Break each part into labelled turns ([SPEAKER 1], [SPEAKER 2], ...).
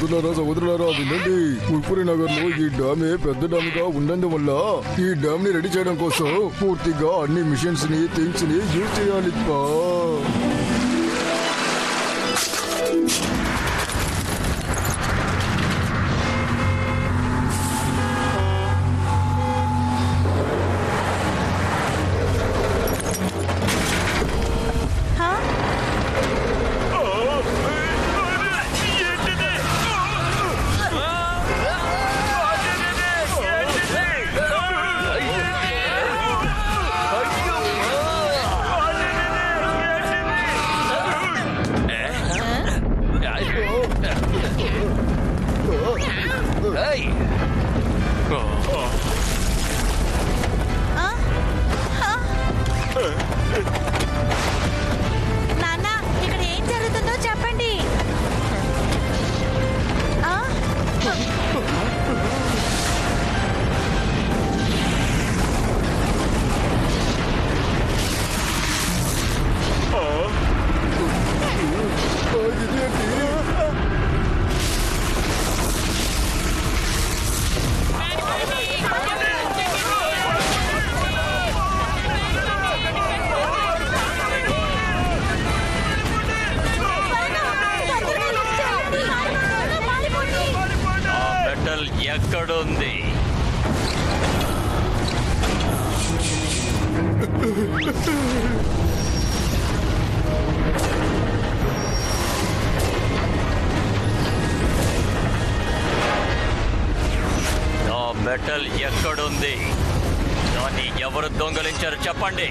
[SPEAKER 1] సహోదరులారా వినండి. ఉప్పురి నగర్ లో ఈ డ్యామ్ పెద్ద డ్యామ్ గా ఉన్నందువల్ల ఈ డ్యామ్ ని రెడీ చేయడం కోసం పూర్తిగా అన్ని మిషన్స్ ని థింగ్స్ ని యూజ్ చేయాలి.
[SPEAKER 2] నాన్న, ఇక్కడ ఏం జరుగుతుందో చెప్పండి.
[SPEAKER 3] ఎక్కడుంది? ఆ మెటల్ ఎక్కడుంది? దాన్ని ఎవరు దొంగలించారు చెప్పండి.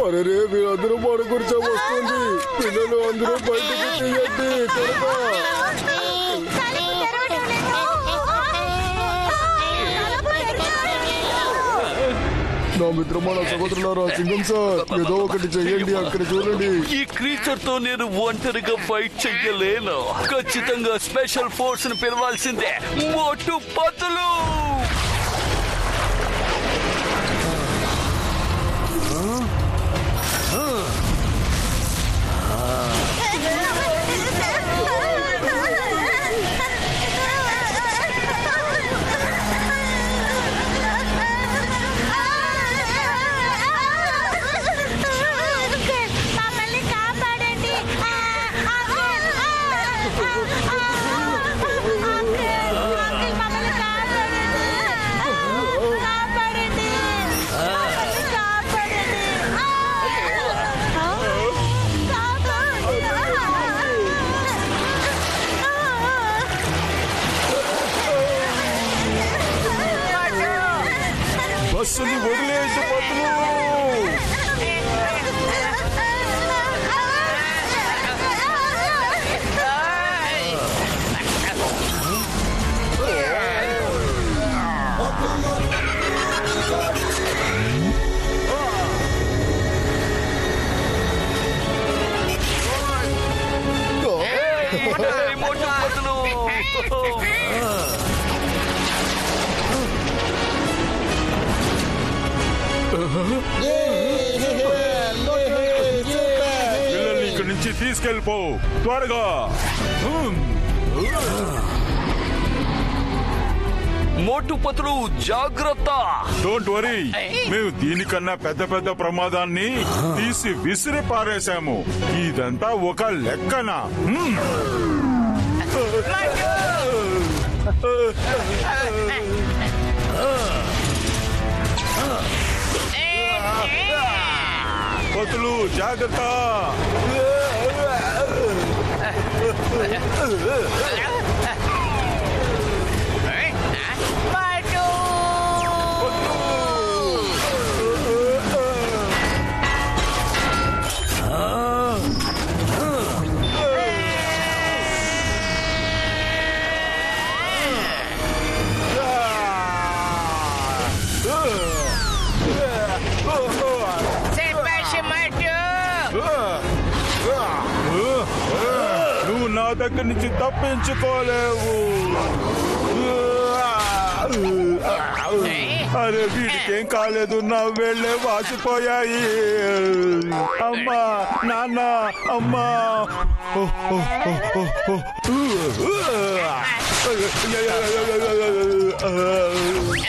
[SPEAKER 1] అరే రే, వీళ్ళందరూ పడుకుర్చా వస్తుంది. పిల్లలు అందరూ బయటకు తీయండి త్వరగా. నా మిత్రమాన సహోదరులారా, సింగం సార్ ఏదో ఒకటి చెయ్యండి. అక్కడ చూడండి.
[SPEAKER 4] ఈ క్రీచర్ తో నేను ఒంటరిగా ఫైట్ చెయ్యలేను. ఖచ్చితంగా స్పెషల్ ఫోర్స్ ని పిలవాల్సిందే. మోటు పతులు
[SPEAKER 1] బస్సుని వదిలేసి పతులు.
[SPEAKER 4] మోటు పతులు
[SPEAKER 5] పిల్లల్ని ఇక్కడి నుంచి తీసుకెళ్ళిపో త్వరగా.
[SPEAKER 4] మోటు పతులు జాగ్రత్త.
[SPEAKER 5] డోంట్ వరీ, మేము దీనికన్నా పెద్ద పెద్ద ప్రమాదాన్ని తీసి విసిరి పారేశాము. ఇదంతా ఒక లెక్కన. పతులు జాగ్రత్త.
[SPEAKER 6] శభాష్ మోటు.
[SPEAKER 5] నువ్వు నా దగ్గర నుంచి తప్పించుకోలేవు. అరే వీడికి ఏం కాలేదు, నా వేళ్ళే వాసిపోయాయి. అమ్మా నాన్న అమ్మా.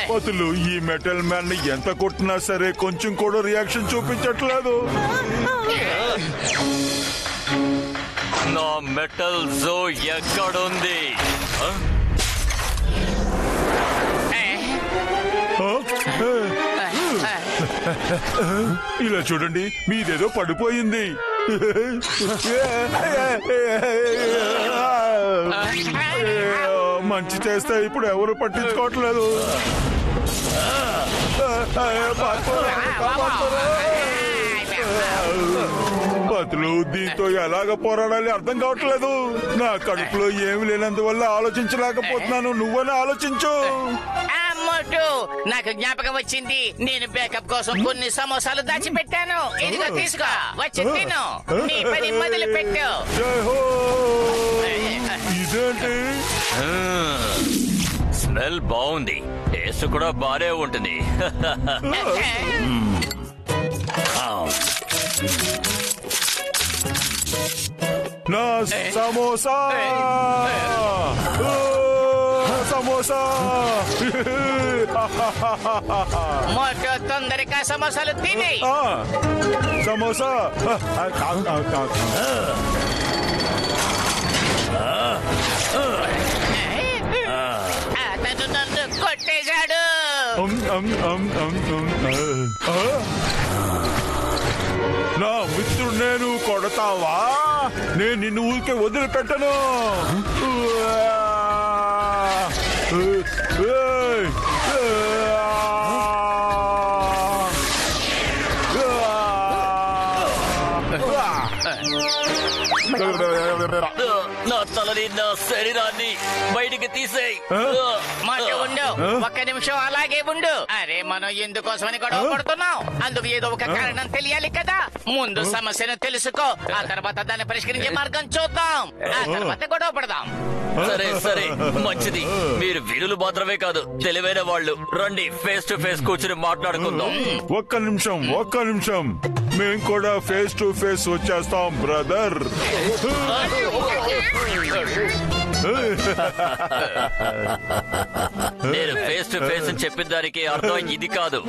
[SPEAKER 5] పతులు ఈ మెటల్ మ్యాన్ ని ఎంత కొట్టినా సరే కొంచెం కూడా రియాక్షన్ చూపించట్లేదు.
[SPEAKER 3] నా మెటల్ జో ఎక్కడుంది?
[SPEAKER 5] ఇలా చూడండి, మీదేదో పడిపోయింది. మంచి చేస్తే ఇప్పుడు ఎవరు పట్టించుకోవట్లేదు. పతులు దీంతో ఎలాగ పోరాడాలి అర్థం కావట్లేదు. నా కడుపులో ఏమి లేనందువల్ల ఆలోచించలేకపోతున్నాను. నువ్వనే ఆలోచించు.
[SPEAKER 6] మోటు, నాకు జ్ఞాపకం వచ్చింది. నేను బ్యాకప్ కోసం కొన్ని సమోసాలు దాచిపెట్టాను. ఇదిగో తీసుకో, వచ్చి తిను. నీ పని మొదలు పెట్టు.
[SPEAKER 5] ఇదేంటి?
[SPEAKER 3] స్మెల్ బాగుంది, టేస్ట్ కూడా బానే ఉంటుంది.
[SPEAKER 5] నా సమోసా సమోసా.
[SPEAKER 6] మోటు, తొందరగా సమోసాలు తిని.
[SPEAKER 5] సమోసా
[SPEAKER 6] అతను నన్ను కొట్టేశాడు.
[SPEAKER 5] నా మిత్రుడు నేను కొడతావా? నేను నిన్ను ఊరికే వదిలిపెట్టను.
[SPEAKER 3] నా తలని, నా శరీరాన్ని బయటికి తీసేయ్.
[SPEAKER 6] మాట ఉండు, ఒక్క నిమిషం అలాగే ఉండు. అరే, మనం ఎందుకోసమని గొడవ పడుతున్నాం? అందుకు ఏదో ఒక కారణం తెలియాలి కదా. ముందు సమస్యను తెలుసుకో, ఆ తర్వాత దాన్ని పరిష్కరించే మార్గం చూద్దాం. ఆ తర్వాత గొడవ పడదాం.
[SPEAKER 3] సరే సరే, మంచిది. మీరు వీరులు మాత్రమే కాదు, తెలివైన వాళ్ళు. రండి, ఫేస్ టు ఫేస్ కూర్చుని మాట్లాడుకుందాం.
[SPEAKER 5] ఒక్క నిమిషం. మేం కూడా ఫేస్ టు ఫేస్ వచ్చేస్తాం బ్రదర్.
[SPEAKER 3] నేను ఫేస్ టు ఫేస్ అని చెప్పిన దానికి అర్థం ఇది కాదు.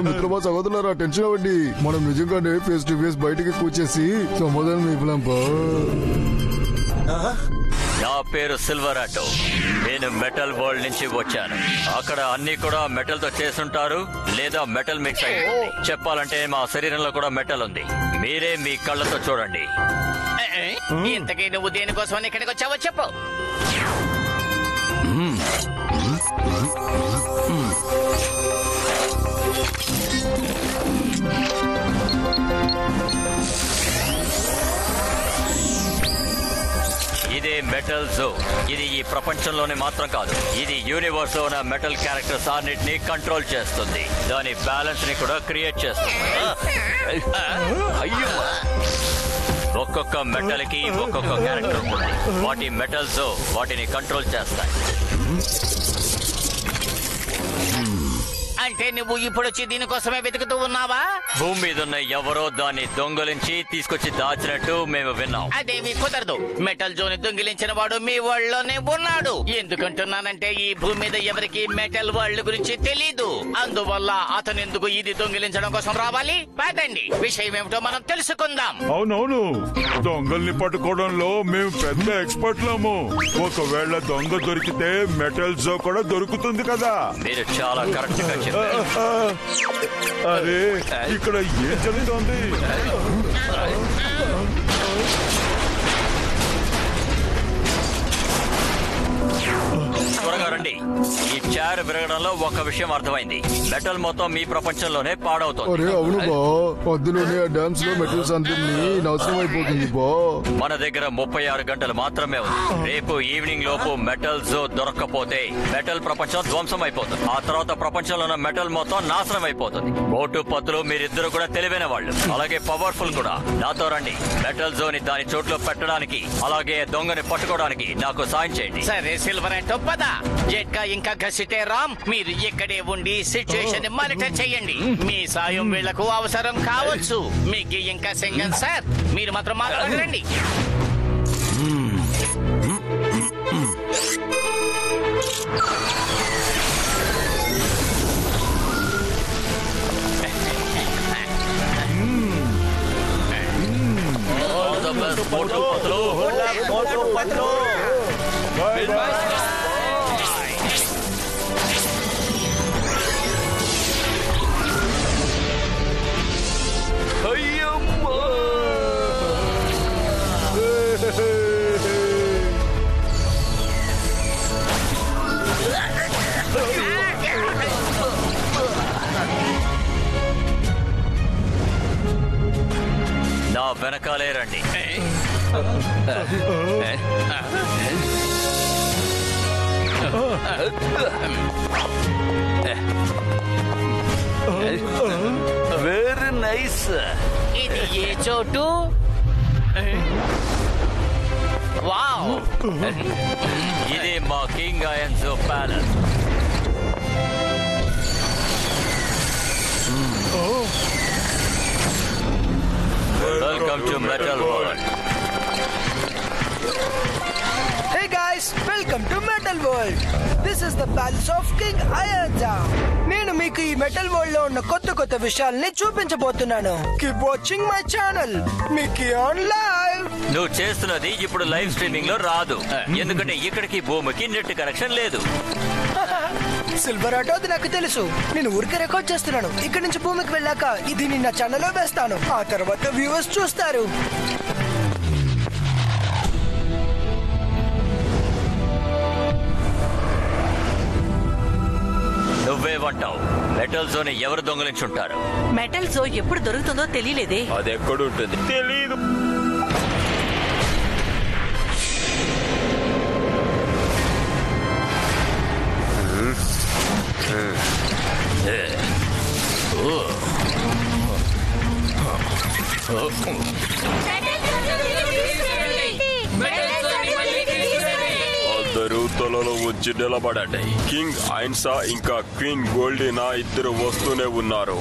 [SPEAKER 1] మిత్రమా సహోదరులారా, టెన్షన్ అవ్వండి. మనం నిజంగానే ఫేస్ టు ఫేస్ బయటికి కూర్చేసి సమాధానం ఇవ్వలేం.
[SPEAKER 3] నా పేరు సిల్వర్ ఆటో. నేను మెటల్ వరల్డ్ నుంచి వచ్చాను. అక్కడ అన్ని కూడా మెటల్ తో చేసుంటారు, లేదా మెటల్ మిక్స్ అయింది. చెప్పాలంటే మా శరీరంలో కూడా మెటల్ ఉంది. మీరే మీ కళ్ళతో చూడండి.
[SPEAKER 6] ఇంతకీ నువ్వు దేనికోసం ఇక్కడికి వచ్చావో చెప్పు.
[SPEAKER 3] ఇదే మెటల్ జో. ఇది ఈ ప్రపంచంలోనే మాత్రం కాదు, ఇది యూనివర్స్ లో ఉన్న మెటల్ క్యారెక్టర్స్ అన్నిటిని కంట్రోల్ చేస్తుంది. దాని బ్యాలెన్స్ ని కూడా క్రియేట్ చేస్తుంది. అయ్యో, ఒక్కొక్క మెటల్ కి ఒక్కొక్క క్యారెక్టర్ ఉంటుంది. వాటి మెటల్ జో వాటిని కంట్రోల్ చేస్తాయి.
[SPEAKER 6] అంటే నువ్వు ఇప్పుడు వచ్చి దీనికోసమే వెతుకుతూ ఉన్నావా?
[SPEAKER 3] భూమి మీద ఉన్న ఎవరో దాన్ని దొంగలించి తీసుకొచ్చి దాచినట్టు మేము విన్నాం.
[SPEAKER 6] అదేమీ కుదరదు. మెటల్ జోన్ దొంగిలించిన వాడు మీ వరల్డ్ ఉన్నాడు. ఎందుకంటున్నానంటే ఈ భూమి మీద ఎవరికి మెటల్ వరల్డ్ గురించి తెలీదు. అందువల్ల అతను ఎందుకు ఇది దొంగిలించడం కోసం రావాలి? పదండి, విషయం ఏమిటో మనం తెలుసుకుందాం.
[SPEAKER 5] అవునవును, దొంగల్ని పట్టుకోవడంలో మేము పెద్ద ఎక్స్పర్ట్లము. ఒకవేళ దొంగ దొరికితే మెటల్ జో కూడా దొరుకుతుంది కదా.
[SPEAKER 3] మీరు చాలా కరెక్ట్ గా చెప్పారు.
[SPEAKER 5] అరే, ఇక్కడ ఏం జరుగుతోంది?
[SPEAKER 3] త్వరగా రండి. ఈ చైర్ విరగడంలో ఒక విషయం అర్థమైంది. మెటల్ మొత్తం మీ ప్రపంచంలోనే పాడవుతుంది.
[SPEAKER 1] అరే అవును బా, అందులోనే ఆ డ్యామ్స్ లో మెటల్స్ అందరినీ నాశనం అయిపోతుంది బా.
[SPEAKER 3] మన దగ్గర 36 గంటలు మాత్రమే ఉంది. రేపు ఈవినింగ్ లోపు మెటల్ జో దొరక్కపోతే మెటల్ ప్రపంచం ధ్వంసం అయిపోతుంది. ఆ తర్వాత ప్రపంచంలో ఉన్న మెటల్ మొత్తం నాశనం అయిపోతుంది. మోటు పత్తులు మీరిద్దరు కూడా తెలివైన వాళ్ళు, అలాగే పవర్ఫుల్ కూడా. నాతో రండి. మెటల్ జోని దాని చోట్లో పెట్టడానికి, అలాగే దొంగని పట్టుకోవడానికి నాకు సాయం చేయండి.
[SPEAKER 6] సరే సిల్వర్ అంటూ పద. జెట్కా ఇంకా ఘసిటే రామ్, మీరు ఇక్కడే ఉండి సిచ్యుయేషన్ మానిటర్ చేయండి. మీ సాయం వీళ్లకు అవసరం కావచ్చు. మీకు ఇంకా సింగన్ సార్, మీరు మాత్రం మాట్లాడండి.
[SPEAKER 3] నా వెనకాలే రండి.
[SPEAKER 4] Very nice.
[SPEAKER 6] ఇది ఏ చోటు? వావ్,
[SPEAKER 3] ఇది మా కింగ్ అయన్ జో palace. Welcome to metal world.
[SPEAKER 7] Hey guys, welcome to Metal World. This is the palace of King Ayanja. నేను మీకు ఈ మెటల్ వరల్డ్ లో ఉన్న కొత్త కొత్త విషయాల్ని చూపించబోతున్నాను. Keep watching my channel. Mickey on live.
[SPEAKER 3] నువ్వు చేస్తున్నది ఇప్పుడు లైవ్ స్ట్రీమింగ్ లో రాదు, ఎందుకంటే ఇక్కడికి భూమికి నెట్ కనెక్షన్ లేదు.
[SPEAKER 7] సిల్వర్ ఆటో అది నాకు తెలుసు. నేను ఊరికే రికార్డ్ చేస్తున్నాను. ఇక్కడి నుంచి భూమికి వెళ్ళాక ఇది నా ఛానల్లో వేస్తాను. ఆ తర్వాత వ్యూవర్స్ చూస్తారు.
[SPEAKER 3] నువ్వేమంటావు? మెటల్ జోన్ ఎవరు దొంగలించుంటారు?
[SPEAKER 2] మెటల్ జో ఎప్పుడు దొరుకుతుందో తెలియలేదే.
[SPEAKER 5] అది ఎక్కడుంటుంది తెలీదు. అందరూ తలలో ఉంచి నిలబడండి. కింగ్ ఐన్సా ఇంకా క్వీన్ గోల్డీనా ఇద్దరు వస్తూనే ఉన్నారు.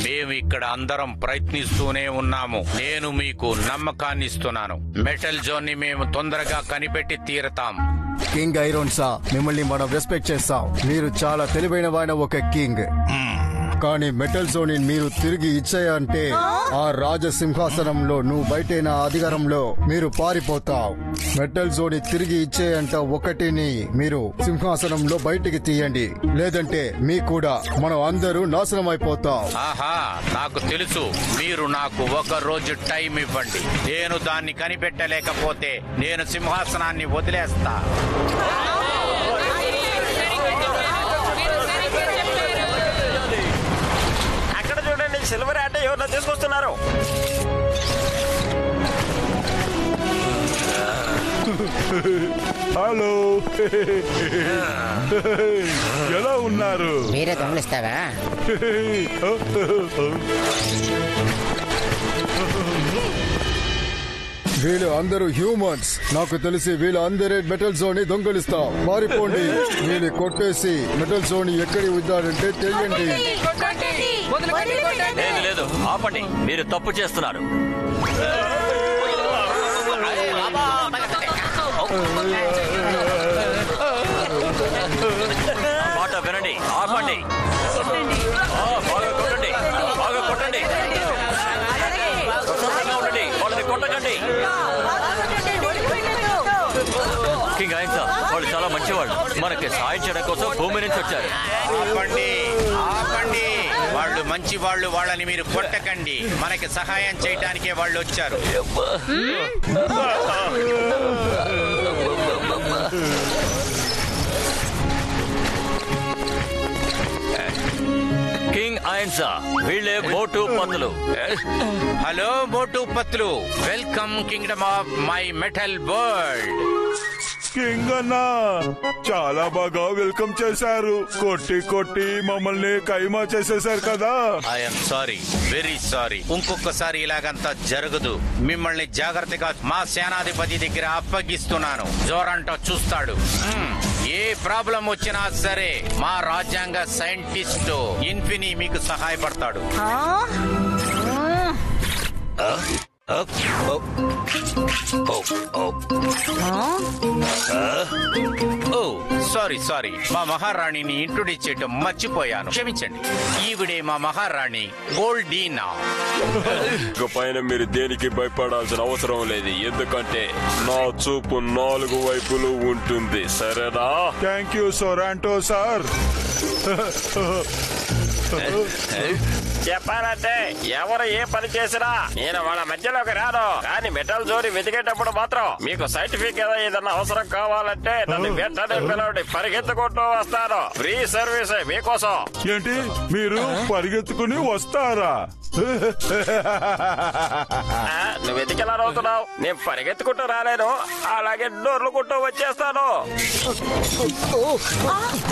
[SPEAKER 6] మేము ఇక్కడ అందరం ప్రయత్నిస్తూనే ఉన్నాము. నేను మీకు నమ్మకాన్ని ఇస్తున్నాను. మెటల్ జోన్ ని మేము తొందరగా కనిపెట్టి తీరతాం.
[SPEAKER 1] కింగ్ ఐరోన్సా, మిమ్మల్ని మనం రెస్పెక్ట్ చేస్తాం. మీరు చాలా తెలివైన ఒక కింగ్. కానీ మెటల్ జోన్ మీరు తిరిగి ఇచ్చాయంటే ఆ రాజసింహాసనంలో నువ్వు బయటైన అధికారంలో మీరు పారిపోతావు. మెటల్ జోన్ తిరిగి ఇచ్చేయంట ఒకటిని మీరు సింహాసనంలో బయటికి తీయండి, లేదంటే మీ కూడా మనం అందరూ నాశనం అయిపోతాం.
[SPEAKER 6] ఆహా, నాకు తెలుసు. మీరు నాకు ఒక రోజు టైం ఇవ్వండి. నేను దాన్ని కనిపెట్టలేకపోతే నేను సింహాసనాన్ని వదిలేస్తా.
[SPEAKER 8] అక్కడ చూడండి, సిల్వర్ ఆట ఎవరినో తీసుకొస్తున్నారు.
[SPEAKER 5] హలో, ఎలా ఉన్నారు?
[SPEAKER 9] మీరే దొంగలిస్తావా?
[SPEAKER 1] వీళ్ళు అందరూ హ్యూమన్స్. నాకు తెలిసి వీళ్ళు అందరే మెటల్ జోన్ ని దొంగలిస్తాం. మారిపోండి. వీళ్ళు కొట్టేసి మెటల్ జోన్ ఎక్కడి ఉండాలంటే తెలియండి.
[SPEAKER 3] లేదు లేదు, ఆపండి. మీరు తప్పు చేస్తున్నారు. మాట వినండి, ఆపండి. బాగా కొట్టండి, బాగా కొట్టండి. ప్రశాంతంగా ఉండండి, వాళ్ళని కొట్టకండి. కింగ్ అయన్సా వాళ్ళు చాలా మంచివాళ్ళు. మనకి సాయం చేయడం కోసం భూమి నుంచి వచ్చారు.
[SPEAKER 6] ఆపండి, ఆపండి. వాళ్ళు మంచి వాళ్ళు, వాళ్ళని మీరు కొట్టకండి. మనకి సహాయం చేయడానికే వాళ్ళు వచ్చారు.
[SPEAKER 3] కింగ్ అయన్సా వీళ్ళే Motu Patlu.
[SPEAKER 6] Hello Motu Patlu, welcome kingdom of my metal world.
[SPEAKER 5] King అన్నా చాలా బాగా వెల్కమ్ చేశారు. కొట్టి కొట్టి మమ్మల్ని కైమా చేసేశారు కదా.
[SPEAKER 6] I'm sorry, very sorry. ఇంకొకసారి ఇలాగంతా జరగదు. మిమ్మల్ని జాగ్రత్తగా మా సేనాధిపతి దగ్గర అప్పగిస్తున్నాను. జోరంటో చూస్తాడు. ఏ ప్రాబ్లం వచ్చినా సరే మా రాజ్యాంగ సైంటిస్ట్ ఇన్ఫినీ మీకు సహాయపడతాడు. ఓ సారీ సారీ, మా మహారాణిని ఇంట్రొడ్యూస్ చేయటం మర్చిపోయాను, క్షమించండి. ఈవిడే మా మహారాణి గోల్డీనా.
[SPEAKER 9] పైన మీరు దేనికి భయపడాల్సిన అవసరం లేదు, ఎందుకంటే నా చూపు 4 వైపులు ఉంటుంది. సరేనా?
[SPEAKER 5] థ్యాంక్ యూ సొరాంటో సార్.
[SPEAKER 8] చెప్పాలంటే ఎవరు ఏ పని చేసినా నేను వాళ్ళ మధ్యలోకి రాను. కానీ మెటల్ జోని వెతికేటప్పుడు మాత్రం మీకు సైంటిఫిక్ ఏదైనా అవసరం కావాలంటే నన్ను వెంటనే పిలవండి, పరిగెత్తుకుంటూ వస్తాను. ఫ్రీ సర్వీస్ మీకోసం.
[SPEAKER 5] ఏంటి మీరు పరిగెత్తుకుని వస్తారా?
[SPEAKER 8] నువ్వు వెతికెలా అవుతున్నావు? నేను పరిగెత్తుకుంటూ రాలేను, అలాగే డోర్లుకుంటూ వచ్చేస్తాను.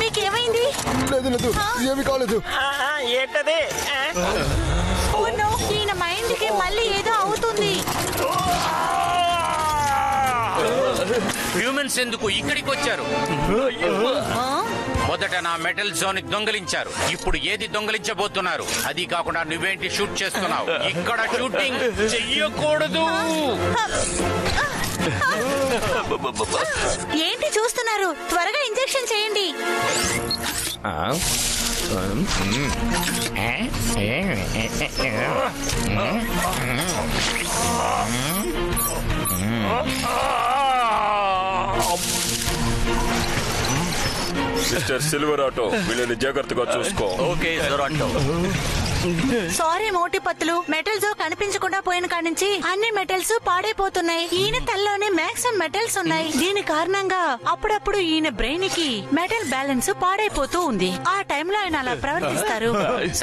[SPEAKER 2] మీకేమైంది?
[SPEAKER 1] లేదు లేదు, ఏమి కాలేదు.
[SPEAKER 8] ఏంటది?
[SPEAKER 2] ఈయన మైండ్ కి మళ్ళీ ఏదో అవుతుంది.
[SPEAKER 6] హ్యూమన్స్ ఎందుకు ఇక్కడికి వచ్చారు? మొదట నా మెటల్ జోన్ దొంగలించారు, ఇప్పుడు ఏది దొంగలించబోతున్నారు? అది కాకుండా నువ్వేంటి షూట్ చేస్తున్నావు? ఇక్కడ షూటింగ్ చెయ్యకూడదు.
[SPEAKER 2] ఏంటి చూస్తున్నారు? త్వరగా ఇంజెక్షన్ చేయండి.
[SPEAKER 9] మిస్టర్ సిల్వర్ ఆటో, వీళ్ళని జాగ్రత్తగా చూసుకో.
[SPEAKER 3] ఓకే జొరాంటో.
[SPEAKER 2] సారీ మోటి పత్తులు, మెటల్ జో కనిపించకుండా పోయిన కాడి నుంచి అన్ని మెటల్స్ పాడైపోతున్నాయి. ఈయన తల్లోనే మ్యాక్సిమం మెటల్స్ ఉన్నాయి. దీని కారణంగా అప్పుడప్పుడు ఈయన బ్రెయిన్ కి మెటల్ బ్యాలెన్స్ పాడైపోతూ ఉంది. ఆ టైంలో ఆయన అలా ప్రవర్తిస్తారు.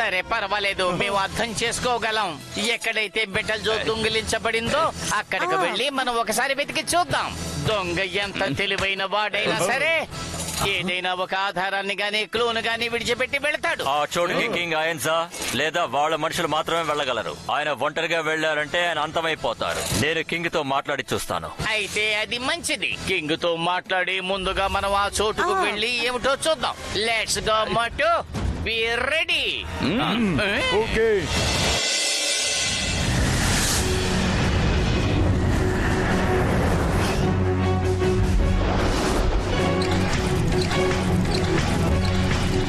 [SPEAKER 6] సరే పర్వాలేదు, మేము అర్థం చేసుకోగలం. ఎక్కడైతే మెటల్ జో దొంగిలించబడిందో అక్కడికి వెళ్లి మనం ఒకసారి వెతికి చూద్దాం. దొంగ ఎంత తెలివైన వాడైనా సరే ఏదైనా ఒక ఆధారాన్ని గానీ క్లూను గానీ విడిచిపెట్టి వెళ్తాడు.
[SPEAKER 3] ఆ చోటుకి కింగ్ అయన్సా లేదా వాళ్ళ మనుషులు మాత్రమే వెళ్ళగలరు. ఆయన ఒంటరిగా వెళ్లారంటే ఆయన అంతమైపోతారు. నేను కింగ్ తో మాట్లాడి చూస్తాను.
[SPEAKER 6] అయితే అది మంచిది. కింగ్ తో మాట్లాడి ముందుగా మనం ఆ చోటుకు వెళ్లి ఏమిటో చూద్దాం. Let's go Motu, we ready.
[SPEAKER 5] Okay.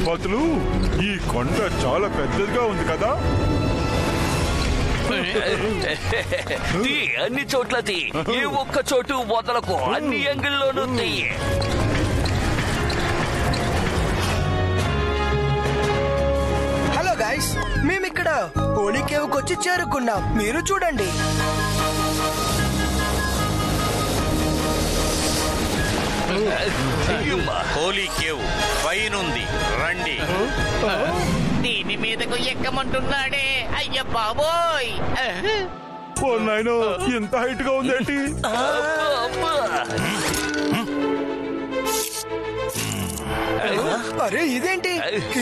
[SPEAKER 5] Patlu, ఈ కొండ చాలా పెద్దదిగా ఉంది కదా.
[SPEAKER 4] అన్ని చోట్ల ఏ ఒక్క చోటు వదలకు, అన్ని యాంగిల్లోనూ తీయి.
[SPEAKER 7] హలో గైస్, మేమిక్కడ హోలీ కేవ్ వచ్చి చేరుకున్నాం. మీరు చూడండి.
[SPEAKER 6] హోలీ కేవ్ పైనుంది, రండి. దీని మీదకు ఎక్కమంటున్నాడే, అయ్య బాబోయ్.
[SPEAKER 5] ఓ నాయనో, ఎంత హైట్ గా ఉందేంటి?
[SPEAKER 7] అరే ఇదేంటి?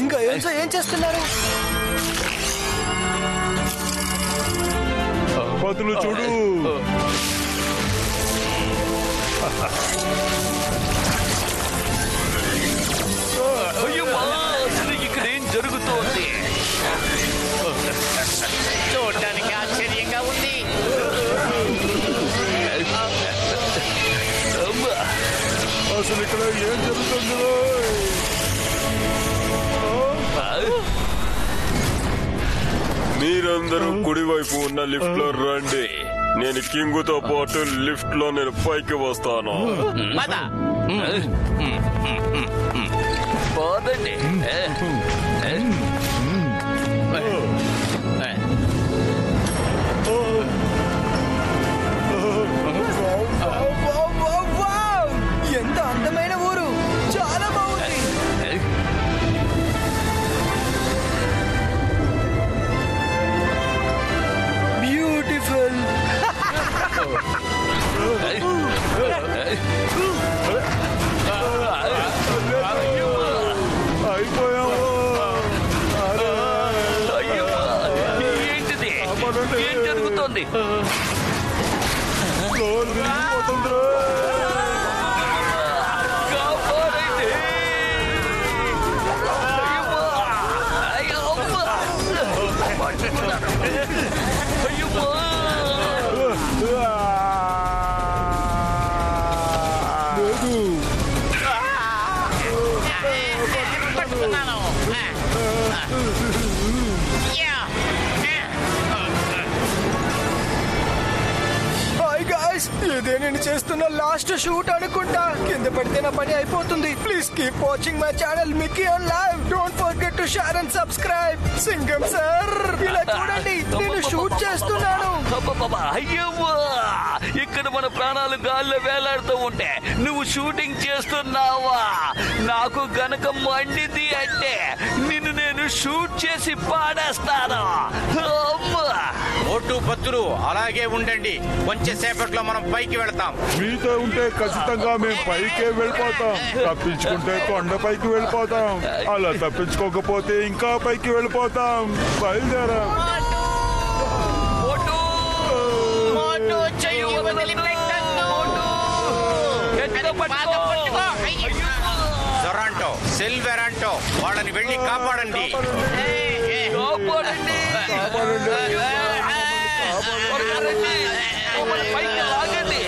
[SPEAKER 7] ఇంకా ఏం చేస్తున్నారు?
[SPEAKER 5] పతులు చూడు.
[SPEAKER 4] అసలు ఇక్కడ ఏం జరుగుతోంది?
[SPEAKER 6] చూడటానికి ఆశ్చర్యంగా ఉంది.
[SPEAKER 5] అసలు ఇక్కడ ఏం జరుగుతుంది?
[SPEAKER 9] మీరందరూ కుడివైపు ఉన్న లిఫ్ట్ లో రండి. నేను కింగుతో పాటు లిఫ్ట్ లో నేను పైకి వస్తాను.
[SPEAKER 4] పోదండి.
[SPEAKER 7] ఎంత అందమైన ఊరు, చాలా బాగుంది. బ్యూటిఫుల్.
[SPEAKER 5] అయిపోయాము.
[SPEAKER 4] ఏంటిది? ఏం జరుగుతోంది?
[SPEAKER 7] ఇదే నేను చేస్తున్న లాస్ట్ షూట్ అనుకుంటా. కింద పడితే నా పని అయిపోతుంది. Please keep watching my channel Mickey on live. Don't forget to share and subscribe. Singam sir, ఇలా చూడండి, నేను షూట్ చేస్తున్నాను.
[SPEAKER 4] అయ్యవ్వా, ఇక్కడ మన ప్రాణాలు గాల్లో వేలాడుతూ ఉంటే నువ్వు షూటింగ్ చేస్తున్నావా? నాకు గనక మండిది అంటే నిన్ను నేను షూట్ చేసి పాడేస్తాను.
[SPEAKER 6] ఓటు భక్తులు అలాగే ఉండండి. కొంచెం సేపట్లో మనం పైకి వెళ్తాం.
[SPEAKER 5] మీతో ఉంటే ఖచ్చితంగా మేము పైకే వెళ్ళిపోతాం. తప్పించుకుంటే కొండపైకి వెళ్ళిపోతాం. అలా తప్పించుకోకపోతే ఇంకా పైకి వెళ్ళిపోతాం. బయలుదేరాం.
[SPEAKER 6] జొరాంటో, సిల్వెరాంటో, వాళ్ళని వెళ్ళి కాపాడండి.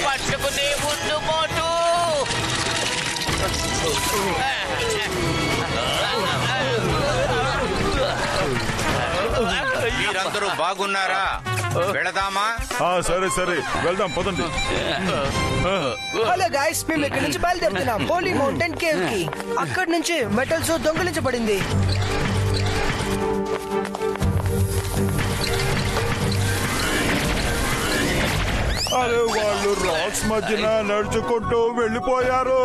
[SPEAKER 6] పట్టుకునే ముందు మోటు. మీరందరూ బాగున్నారా? వెళదామా?
[SPEAKER 5] సరే సరే, వెళ్దాం, పదండి.
[SPEAKER 7] హలో గైస్, మేము ఇక్కడి నుంచి బయలుదేరుతున్నాం హోలీ మౌంటైన్ కేవ్ కి. అక్కడి నుంచి మెటల్ జో దొంగిలించబడింది.
[SPEAKER 5] అరే, వాళ్ళు రాక్స్ మధ్యన నడుచుకుంటూ వెళ్ళిపోయారు.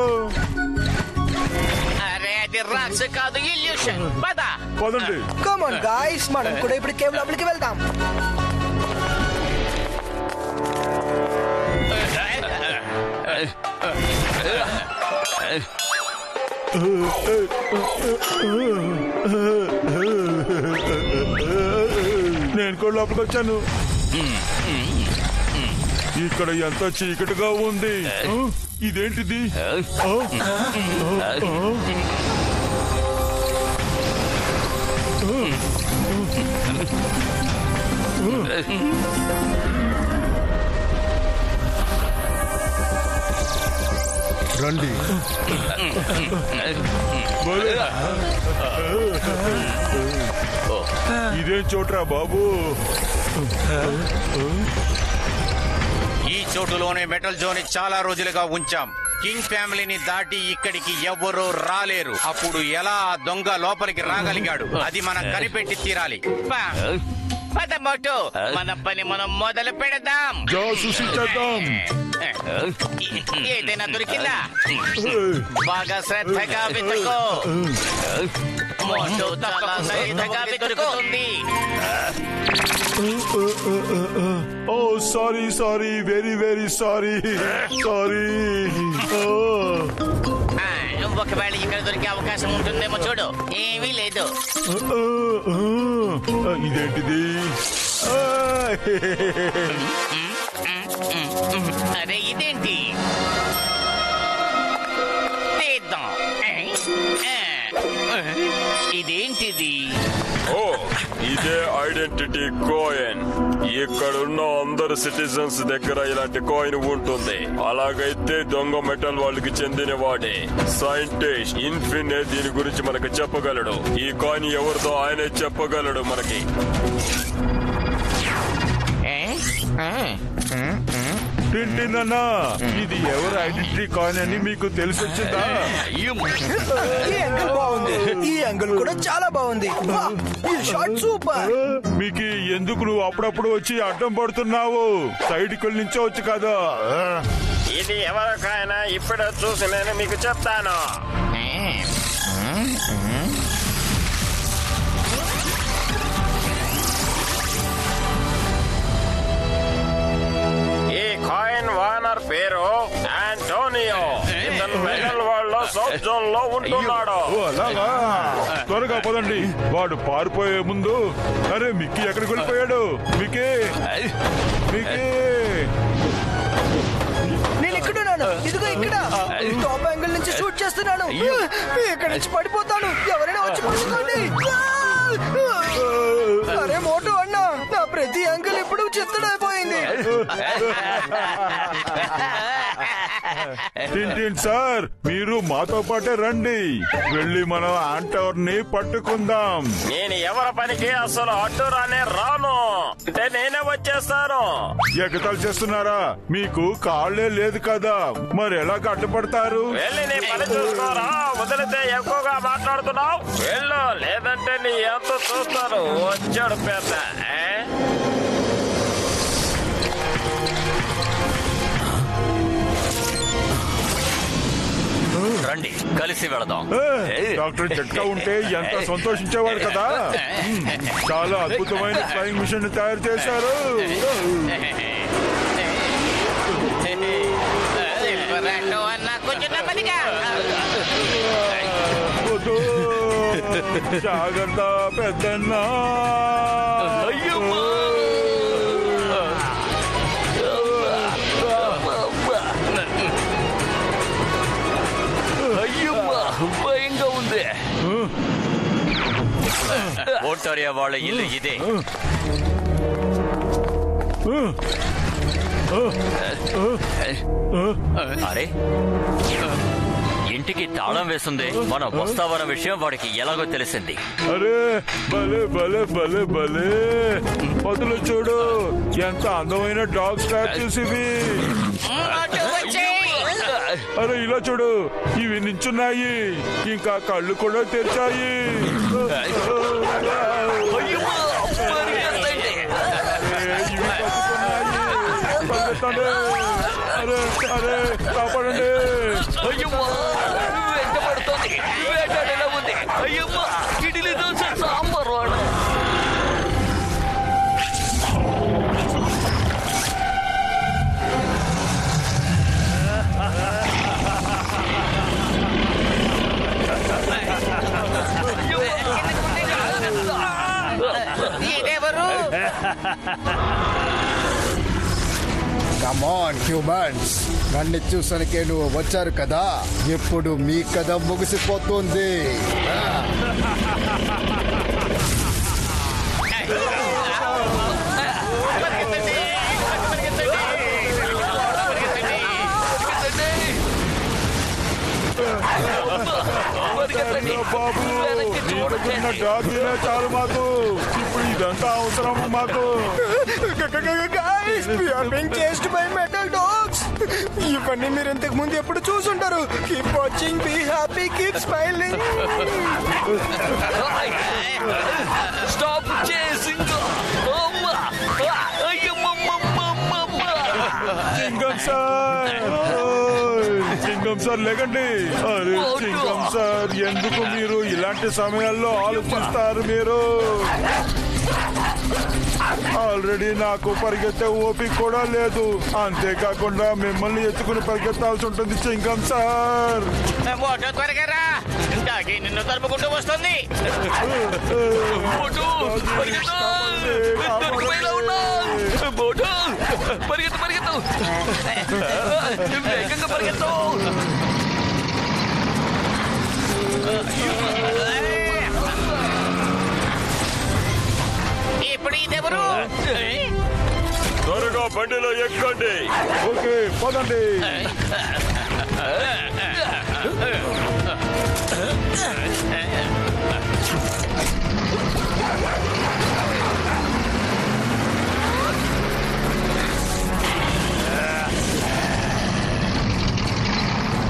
[SPEAKER 6] అరే, అది రాక్స్ కాదు, ఇల్యూషన్.
[SPEAKER 5] పదండి.
[SPEAKER 7] కమ్ ఆన్ గైస్, మనం కూడా ఇప్పుడు కేవ్ లోపలికి వెళ్దాం.
[SPEAKER 5] నేను కూడా లోపలికి వచ్చాను. ఇక్కడ ఎంత చీకటిగా ఉంది. ఇదేంటిది? రండి. ఇదేం చోట్రా బాబు?
[SPEAKER 6] ఈ చోటులోనే మెటల్ జోన్ చాలా రోజులుగా ఉంచాం. కింగ్ ఫ్యామిలీని దాటి ఇక్కడికి ఎవరూ రాలేరు. అప్పుడు ఎలా ఆ దొంగ లోపలికి రాగలిగాడు? అది మనం కనిపెట్టి తీరాలి. మన పని మనం మొదలు పెడదాం.
[SPEAKER 5] జాసూసి చేద్దాం.
[SPEAKER 6] ఏదైనా దొరికిందా? బాగా శ్రద్ధగా వెతుకో. మోటో చాలా శ్రద్ధగా వెతుకుతుంది.
[SPEAKER 5] Oh sorry sorry, very very sorry sorry.
[SPEAKER 6] ఒకవేళ ఇక్కడ దొరికే అవకాశం ఉంటుందేమో చూడు. ఏమీ లేదు.
[SPEAKER 5] ఇదేంటిది?
[SPEAKER 6] అరే, ఇదేంటి? ఇదేంటిది?
[SPEAKER 9] ఓ, ఇదే ఐడెంటిటీ కాయిన్. ఇక్కడున్న అందరు సిటిజన్స్ దగ్గర ఇలాంటి కాయిన్ ఉంటుంది. అలాగైతే దొంగ మెటల్ వాళ్ళకి చెందిన వాడే సైంటిస్ట్ ఇన్ఫినే దీని గురించి మనకు చెప్పగలడు. ఈ కాయిన్ ఎవరితో ఆయనే చెప్పగలడు మనకి.
[SPEAKER 5] టింటినన్నా, ఇది ఎవరు ఐడెంటిటీ కాయిన్ అని మీకు తెలిసి వచ్చిందా?
[SPEAKER 7] ఈ యాంగిల్ బాగుంది. ఈ యాంగిల్ కూడా చాలా బాగుంది. వాహ్, ఈ షాట్ సూపర్.
[SPEAKER 5] మీకు ఎందుకు నువ్వు అప్పుడప్పుడు వచ్చి అడ్డం పడుతున్నావు? సైడ్కి నుంచోవచ్చు కదా.
[SPEAKER 8] ఇది ఎవరికైనా ఇప్పుడే చూసి నేను మీకు చెప్తాను. ఈ కాయిన్ ఓనర్ పేరు ఆంటోనియో. ఇతను మెటల్ వరల్డ్ లో సౌత్ జోన్ లో ఉంటున్నాడు.
[SPEAKER 5] ఓ, అలాగా? త్వరగా పదండి, వాడు పారిపోయే ముందు. అరే మిక్కీ ఎక్కడికి వెళ్ళిపోయాడు? Mickey, Mickey.
[SPEAKER 7] నేను ఇక్కడున్నాను. ఇదిగో ఇక్కడ టాప్ యాంగిల్ నుంచి షూట్ చేస్తున్నాను. ఇక్కడ నుంచి పడిపోతాను. ఎవరైనా వచ్చి పట్టుకోండి. అరే మోటు అన్నా, నా ప్రతి యాంగిల్ ఇప్పుడు చిత్తడైపోయింది.
[SPEAKER 5] టింటిన్ సార్, మీరు మాతో పాటే రండి. వెళ్ళి మనం ఆంటవర్ ని పట్టుకుందాం.
[SPEAKER 8] నేను ఎవరి పనికి అసలు అడ్డురానే రాను. అంటే నేనే వచ్చేస్తాను.
[SPEAKER 5] ఎగతాలు చేస్తున్నారా? మీకు కాళ్లే లేదు కదా, మరి ఎలా అడ్డుపడతారు?
[SPEAKER 8] వెళ్ళి నీ పని చూసుకోరా. వదిలితే ఎక్కువగా మాట్లాడుతున్నావు. వెళ్ళు, లేదంటే నీ ఎంత చూస్తారు. వచ్చాడు పెద్ద.
[SPEAKER 3] రండి కలిసి వెళదాం.
[SPEAKER 5] డాక్టర్ జట్కా ఉంటే ఎంత సంతోషించేవాడు కదా. చాలా అద్భుతమైన ఫ్లయింగ్ మిషన్ తయారు చేశారు. జాగ్రత్త పెద్దన్నా.
[SPEAKER 4] భయంగా ఉంది.
[SPEAKER 3] ఓటారియా వాళ్ళ ఇల్లు ఇదే. అరే, ఇంటికి తాళం వేస్తుంది. మనం వస్తావన్న విషయం వాడికి ఎలాగో తెలిసింది.
[SPEAKER 5] అరే భలే భలే భలే భలే. మొదలు చూడు, ఎంత అందమైన డాగ్ స్టాచ్యూస్ ఇవి. అరే ఇలా చూడు, ఇవి నించున్నాయి, ఇంకా కళ్ళు కూడా తెరిచాయి. అరే అరే కాపాడండి.
[SPEAKER 4] వెంటబడుతోంది. వేటాడేలా ఉంది. అయ్యమ్మా, ఇడ్లీ దోశ సాంబార్ వాడు.
[SPEAKER 1] కమ్ ఆన్ హ్యూమన్స్, నన్ను చూసానికే నువ్వు వచ్చారు కదా. ఇప్పుడు మీ కథ ముగిసిపోతుంది.
[SPEAKER 5] బాబు, డాగ్నే చాలు మాకు. ఇప్పుడు ఇదంతా అవసరం మాకు.
[SPEAKER 7] ఇవన్నీ మీరు ఇంతకు ముందు ఎప్పుడు చూసుంటారు. Keep watching, be happy, keep smiling.
[SPEAKER 4] Stop chasing.
[SPEAKER 5] Chingam sir, Chingam sir లేకండి. అరే చింగం సార్, ఎందుకు మీరు ఇలాంటి సమయాల్లో ఆలోచిస్తారు? మీరు ఆల్రెడీ నాకు పరిగెత్తే ఓపిక కూడా లేదు. అంతేకాకుండా మిమ్మల్ని ఎత్తుకుని పరిగెత్తాల్సి ఉంటుంది చింగం సార్.
[SPEAKER 6] నిన్ను తరుపుకుంటూ వస్తుంది.
[SPEAKER 4] పరిగెత్తు పరిగెత్తు, వేగంగా పరిగెత్తు.
[SPEAKER 6] ఎవరు?
[SPEAKER 9] త్వరగా బండిలో ఎక్కండి.
[SPEAKER 5] ఓకే పదండి.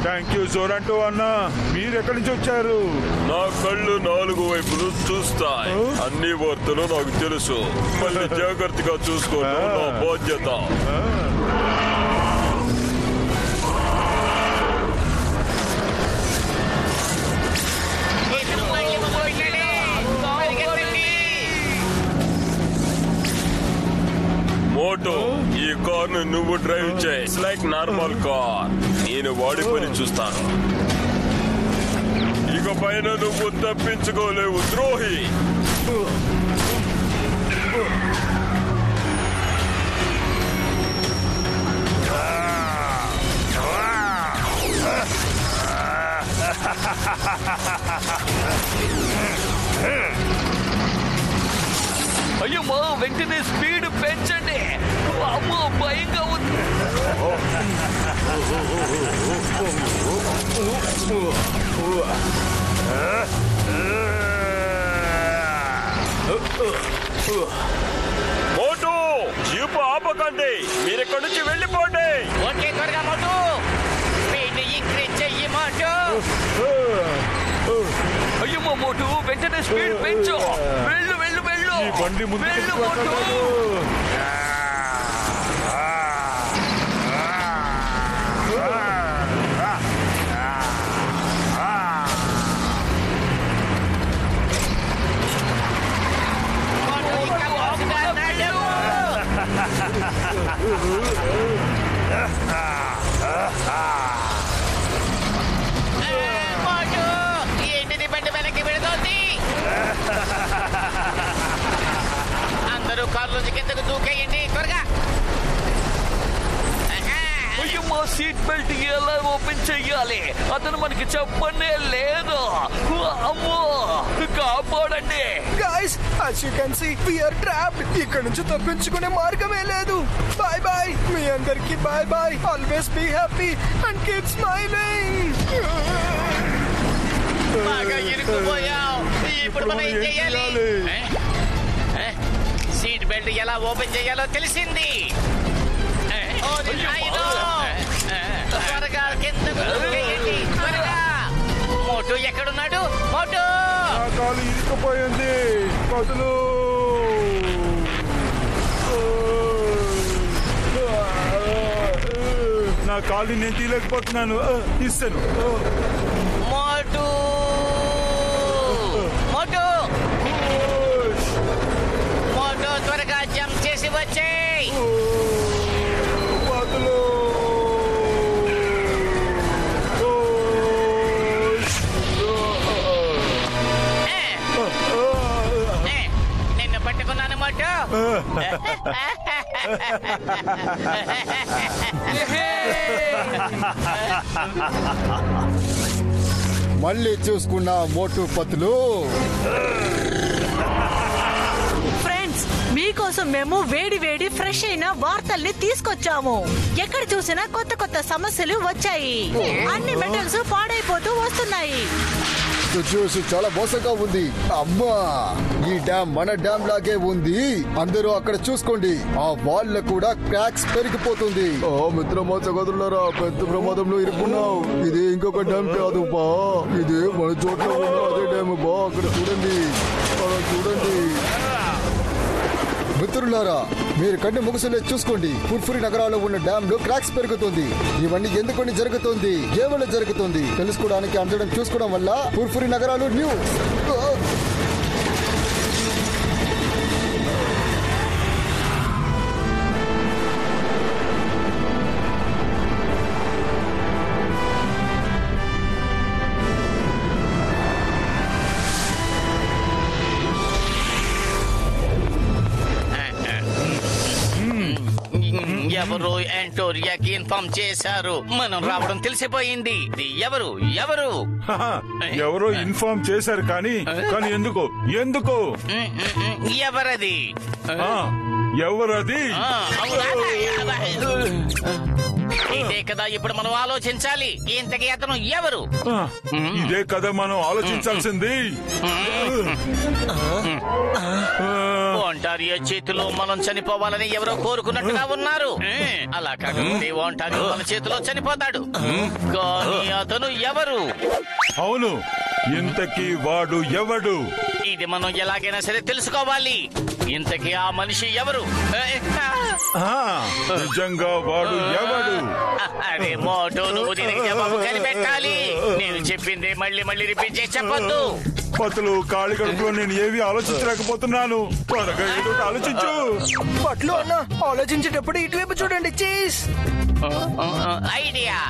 [SPEAKER 5] థ్యాంక్ యూ జోరంటో అన్న. మీరు ఎక్కడి నుంచి వచ్చారు?
[SPEAKER 9] నా కళ్ళు 4 వైపులు చూస్తాయి. అన్ని వార్తలు నాకు తెలుసు. మళ్ళీ జాగ్రత్తగా చూసుకోవడం నా బాధ్యత. మోటో, ఈ కార్ ను నువ్వు డ్రైవ్ చేయి. It's like normal car. నేను వాడి పని చూస్తాను. ఇక పైన నువ్వు తప్పించుకోలేవు ద్రోహి.
[SPEAKER 4] అయ్యమ్మా వెంటనే స్పీడ్ పెంచండి. అమ్మో భయంగా ఉంది.
[SPEAKER 9] మోటో, జీపు ఆపకండి. మీరు ఇక్కడి నుంచి వెళ్ళిపోండి.
[SPEAKER 6] ఓకే త్వరగా మోటు. స్పీడ్ ఇంక్రీజ్ చెయ్యి మోటు.
[SPEAKER 4] అయ్యమ్మా మోటు వెంటనే స్పీడ్ పెంచు. వెళ్ళు వెళ్ళు వెళ్ళు.
[SPEAKER 5] ఈ బండి ముందుకు
[SPEAKER 4] వెళ్ళు మోటు.
[SPEAKER 6] మోటు ఇంకా బాగుందా అన్నాడు. మోటు, ఏంటిది బండి వెనక్కి పెడుతోంది? అందరూ కార్లోంచి కిందకు దూకేయండి త్వరగా.
[SPEAKER 4] అయ్యమ్మా సీట్ బెల్ట్ ఎలా ఓపెన్ చెయ్యాలి? అతను మనకి చెప్పనే లేదు. అమ్మో కాపాడండి.
[SPEAKER 7] Guys, as you can see, we are trapped. ఇక్కడ నుంచి తప్పించుకునే మార్గమే లేదు. Bye bye. మీ అందరికి bye bye. Always be happy and keep smiling.
[SPEAKER 6] బాగా ఇరుక్కుపోయావు. ఇప్పుడు మనం ఏం చేయాలి? సీట్ బెల్ట్ ఎలా ఓపెన్ చేయాలో తెలిసింది. ఓ, నాయనో. త్వరగా కిందకు దూకేయండి, త్వరగా. మోటు ఎక్కడున్నాడు? మోటు,
[SPEAKER 5] నా కాలు ఇరుక్కుపోయింది. కదులు. నా కాలు నేను తీయలేకపోతున్నాను. ఇస్తాను.
[SPEAKER 6] మోటు, మోటు, మోటు త్వరగా జంప్ చేసి వచ్చేయ్.
[SPEAKER 5] కదులు.
[SPEAKER 6] నిన్ను పట్టుకున్నాను మోటు.
[SPEAKER 1] మళ్ళీ చూసుకున్న మోటు పతులు.
[SPEAKER 2] ఫ్రెండ్స్, మీకోసం మేము వేడి వేడి ఫ్రెష్ అయిన వార్తల్ని తీసుకొచ్చాము. ఎక్కడ చూసినా కొత్త కొత్త సమస్యలు వచ్చాయి. అన్ని మెటల్స్ పాడైపోతూ వస్తున్నాయి.
[SPEAKER 1] చూసి చాలా మోసంగా ఉంది. అమ్మా, ఈ డ్యామ్ మన డ్యామ్ లాగే ఉంది. అందరూ అక్కడ చూసుకోండి. ఆ వాళ్ళ కూడా క్రాక్స్ పెరిగిపోతుంది. మిత్రమా సగోదరులారా, పెద్ద ప్రమాదంలో ఇరుక్కున్నావు. ఇది ఇంకొక డ్యామ్ కాదు బా. ఇది మన చోట్ల ఉన్న అదే డ్యామ్ బా. అక్కడ చూడండి, చూడండి. మిత్రులారా, మీరు కన్ను ముగుసలే చూసుకోండి. ఫుర్ఫురి నగరాల్లో ఉన్న డ్యామ్ లో క్రాక్స్ పెరుగుతుంది. ఇవన్నీ ఎందుకని జరుగుతుంది, ఏవల్ల జరుగుతుంది తెలుసుకోవడానికి అందడం చూసుకోవడం వల్ల ఫుర్ఫురి నగరాలు న్యూ.
[SPEAKER 6] ఎవరు యాంటోరియాకి ఇన్ఫార్మ్ చేశారు. మనం రావడం తెలిసిపోయింది. ఎవరు ఎవరు
[SPEAKER 5] ఎవరో ఇన్ఫార్మ్ చేశారు కానీ ఎందుకు ఎందుకు
[SPEAKER 6] ఎవరది?
[SPEAKER 5] ఎవరది?
[SPEAKER 6] ఇదే కదా ఇప్పుడు మనం ఆలోచించాలి. ఇంతకీ అతను ఎవరు?
[SPEAKER 5] ఇదే కదా మనం ఆలోచించాల్సింది.
[SPEAKER 6] ఒంటారియో చేతిలో మనం చనిపోవాలని ఎవరో కోరుకున్నట్టుగా ఉన్నారు. అలా కాకపోతే ఒంటారియో మన చేతిలో చనిపోతాడు. కానీ అతను ఎవరు?
[SPEAKER 5] అవును, ఇంతకీ వాడు ఎవడు?
[SPEAKER 6] ఇది మనం ఎలాగైనా సరే తెలుసుకోవాలి. ఇంతకీ ఆ మనిషి ఎవరు?
[SPEAKER 5] నిజంగా వాడు ఎవడు?
[SPEAKER 6] అరే మోటో, నువ్వు దీనికి జవాబు కనిపెట్టాలి. నేను చెప్పింది మళ్ళీ మళ్ళీ రిపీట్ చేసి చెప్పొద్దు.
[SPEAKER 5] పతులు ఖాళీ కడుపులో నేను ఏవి ఆలోచించలేకపోతున్నాను. త్వరగా ఏదో ఆలోచించు.
[SPEAKER 7] పట్లు అన్న ఆలోచించేటప్పుడు ఇటువైపు చూడండి. Cheese
[SPEAKER 6] idea.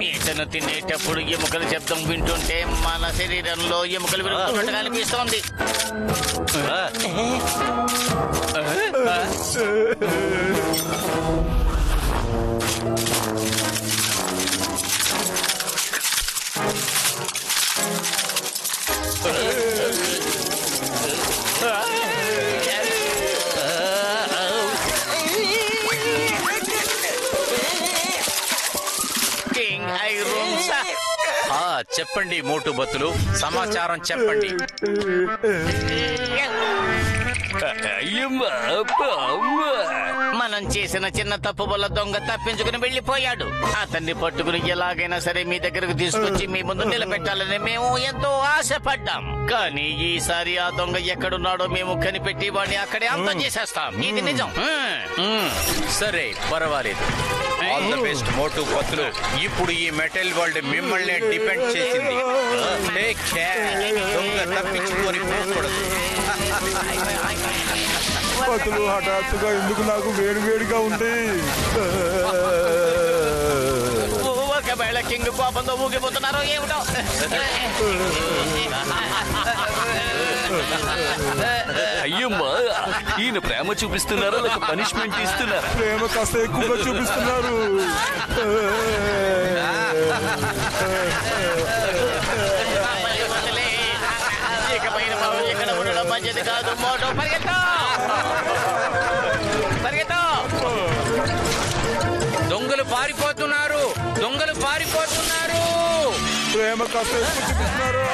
[SPEAKER 6] ఇతను తినేటప్పుడు ఎముకల శబ్దం వింటుంటే మన శరీరంలో ఎముకలు విరుగుతున్నట్టుగా అనిపిస్తోంది.
[SPEAKER 3] చెప్పండి మోటు బతులు, సమాచారం చెప్పండి.
[SPEAKER 6] మనం చేసిన చిన్న తప్పు వల్ల దొంగ తప్పించుకుని వెళ్లిపోయాడు. అతన్ని పట్టుకుని ఎలాగైనా సరే మీ దగ్గరకు తీసుకొచ్చి మీ ముందు నిలబెట్టాలని మేము ఎంతో ఆశపడ్డాం. కానీ ఈసారి ఆ దొంగ ఎక్కడున్నాడో మేము కనిపెట్టి వాడిని అక్కడే అంతం చేసేస్తాం. ఇది నిజం.
[SPEAKER 3] సరే, పర్వాలేదు. ఆల్ ద బెస్ట్ మోటు బతులు. ఇప్పుడు ఈ మెటల్ వరల్డ్ మిమ్మల్ని డిపెండ్ చేసింది. Take care. దొంగ తప్పించుకొని పోకూడదు.
[SPEAKER 5] పతులు హఠాత్తుగా ఎందుకు నాకు వేడివేడిగా ఉంది?
[SPEAKER 6] ఒకవేళ కింగ్ కోపంతో ఊగిపోతున్నారో ఏమిటో.
[SPEAKER 4] అయ్యమ్మా, ఈయన ప్రేమ చూపిస్తున్నారా లేక పనిష్మెంట్ ఇస్తున్నారా?
[SPEAKER 5] ప్రేమ కాస్త ఎక్కువగా చూపిస్తున్నారు.
[SPEAKER 6] ఇకపైన మనం ఇక్కడ ఉండడం మంచిది కాదు. మోటో పరిగెత్తా పరిగెత్తా.
[SPEAKER 3] దొంగలు పారిపోతున్నారు, దొంగలు పారిపోతున్నారు.
[SPEAKER 5] ప్రేమ కాస్త ఎక్కువ చూపిస్తున్నారు.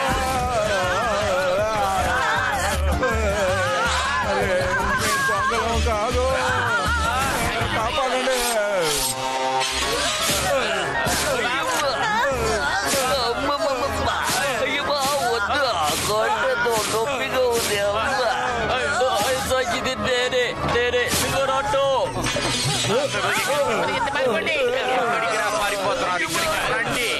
[SPEAKER 5] దొంగలం కాదు, కాపాడండి.
[SPEAKER 4] అయ్యమ్మా వద్దు, నొప్పిగా ఉంది. ఇది నేనే నేనే సిగరెట్టు.
[SPEAKER 6] పారిపోతున్నారు. రండి.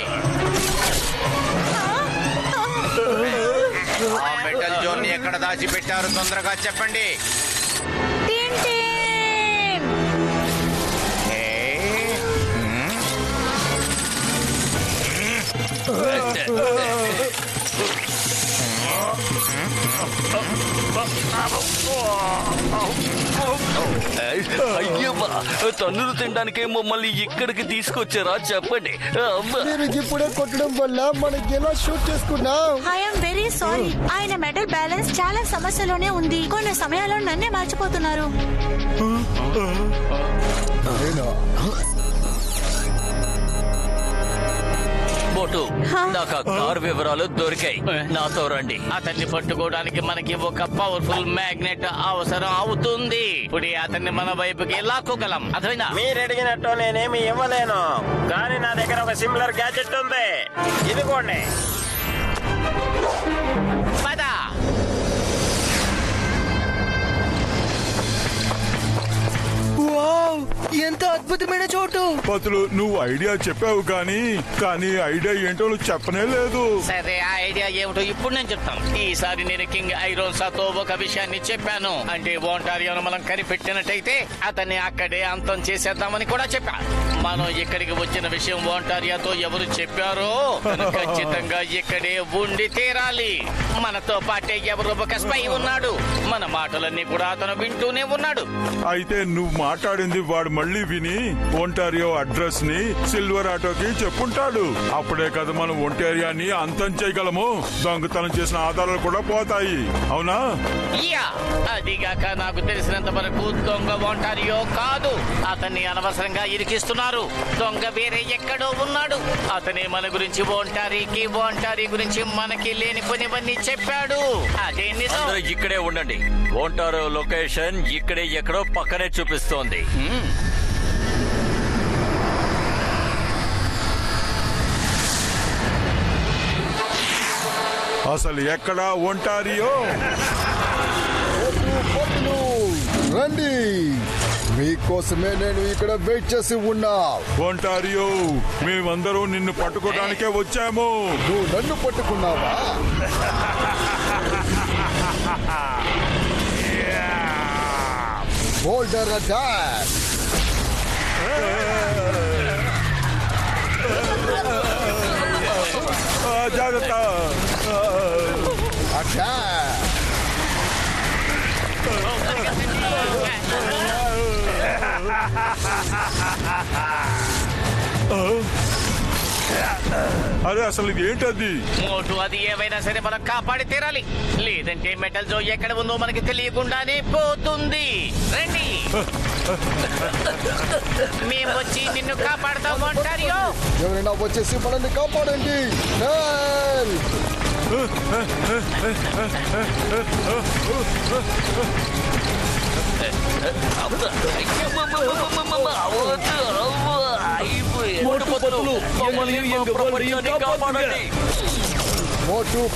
[SPEAKER 3] ఆ మెటల్ జోన్ ని ఎక్కడ దాచిపెట్టారు? తొందరగా చెప్పండి.
[SPEAKER 4] అయ్యమ్మా, తన్నులు తినడానికే మమ్మల్ని ఇక్కడికి తీసుకొచ్చారా? చెప్పండి.
[SPEAKER 1] ఇప్పుడే కొట్టడం వల్ల మనకి ఎలా షూట్ చేసుకున్నాం?
[SPEAKER 2] I'm very sorry. ఆయన మెటల్ బ్యాలెన్స్ చాలా సమస్యలోనే ఉంది. కొన్ని సమయాల్లో నన్నే మర్చిపోతున్నారు.
[SPEAKER 3] మోటు, నాకు ఆ కార్ వివరాలు దొరికాయి. నాతో రండి.
[SPEAKER 6] అతన్ని పట్టుకోవడానికి మనకి ఒక పవర్ఫుల్ మ్యాగ్నెట్ అవసరం అవుతుంది. ఇప్పుడు అతన్ని మన వైపుకి లాక్కోగలం. అర్థమైందా?
[SPEAKER 8] మీరు అడిగినట్టు నేనేమి ఇవ్వలేను, కానీ నా దగ్గర ఒక సిమిలర్ గ్యాజెట్ ఉంది. ఇదిగోండి.
[SPEAKER 6] పదా.
[SPEAKER 7] వావ్, ఇదెంత అద్భుతమైన చోటు.
[SPEAKER 5] పతులు నువ్వు ఐడియా చెప్పావు కానీ ఐడియా ఏంటో నువ్వు చెప్పనే లేదు.
[SPEAKER 6] సరే ఆ ఐడియా ఏమిటో ఇప్పుడు నేను చెప్తాను. ఈసారి నేను కింగ్ ఐరోన్సాతో ఒక విషయాన్ని చెప్పాను. అంటే ఒంటారియోను మనం కనిపెట్టినట్టయితే అతన్ని అక్కడే అంతం చేసేద్దామని కూడా చెప్పా. మనం ఇక్కడికి వచ్చిన విషయం ఒంటారియోతో ఎవరు చెప్పారో ఖచ్చితంగా ఇక్కడే ఉండి తీరాలి. మనతో పాటే ఎవరో ఒక స్పై ఉన్నాడు. మన మాటలన్నీ కూడా అతను వింటూనే ఉన్నాడు.
[SPEAKER 5] అయితే నువ్వు మాట్లాడింది వాడు మళ్ళీ విని ఒంటారియో అడ్రస్ ని సిల్వర్ ఆటోకి చెప్పుంటాడు. అప్పుడే కదా మనం ఒంటారియాని అంతం చేయగలము. దొంగతనం చేసిన ఆధారాలు కూడా పోతాయి. అవునా?
[SPEAKER 6] అదిగాక నాకు తెలిసినంత వరకు దొంగ ఒంటారియో కాదు. అతన్ని అనవసరంగా ఇరికిస్తున్నారు. దొంగ వేరే ఎక్కడో ఉన్నాడు. అతనే మన గురించి ఒంటారీ గురించి మనకి లేని కొనివన్నీ చెప్పాడు. అదే నిజం.
[SPEAKER 3] ఇక్కడే ఉండండి. ఒంటారో లొకేషన్ ఇక్కడే ఎక్కడో పక్కనే చూపిస్తోంది.
[SPEAKER 5] అసలు ఎక్కడా ఒంటారియో?
[SPEAKER 1] రండి, మీకోసమే నేను ఇక్కడ వెయిట్ చేసి ఉన్నా.
[SPEAKER 5] ఒంటారియో, మేమందరూ నిన్ను పట్టుకోవడానికే వచ్చాము.
[SPEAKER 1] నువ్వు నన్ను పట్టుకున్నావా? Boulder attack!
[SPEAKER 5] జాగ్రత్త!
[SPEAKER 1] అటాక్!
[SPEAKER 5] అరే అసలు ఇది ఏంటది?
[SPEAKER 6] మోటు, అది ఏమైనా సరే మనం కాపాడి తీరాలి. లేదంటే మెటల్ జో ఎక్కడ ఉందో మనకి తెలియకుండానే పోతుంది. రండి, మేము వచ్చి నిన్ను కాపాడుతాం ఒంటారియో.
[SPEAKER 1] ఎవరైనా వచ్చేసి మనల్ని కాపాడండి. మోటు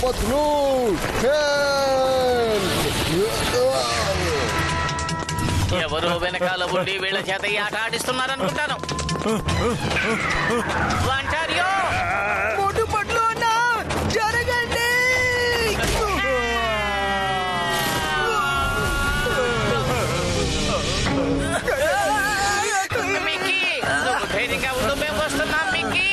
[SPEAKER 1] పత్లు
[SPEAKER 6] ఎవరో వెనకాల ఉండి వీళ్ళ చేత ఈ ఆట ఆడిస్తున్నారనుకుంటాను. ఒంటారియో,
[SPEAKER 7] మోటు పట్లు అన్నా జరగండి.
[SPEAKER 6] మిక్కీ, నువ్వు ధైర్యంగా ఉండు, మేము వస్తున్నాం. మిక్కీ,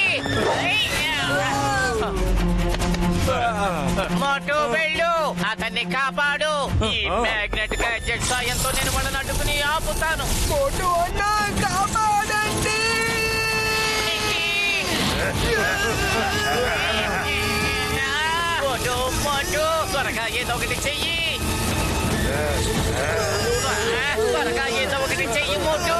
[SPEAKER 6] మోటు వెళ్ళు, అతన్ని కాపాడు. ఈ మ్యాగ్నెట్ గ్యాడ్జెట్ సాయంతో నేను వాళ్ళని అడ్డుకుని ఆపుతాను.
[SPEAKER 7] మోటు అన్నా కాపాడండి.
[SPEAKER 6] మోటు, మోటు, త్వరగా ఏదో ఒకటి చెయ్యి. త్వరగా ఏదో ఒకటి చెయ్యి మోటు.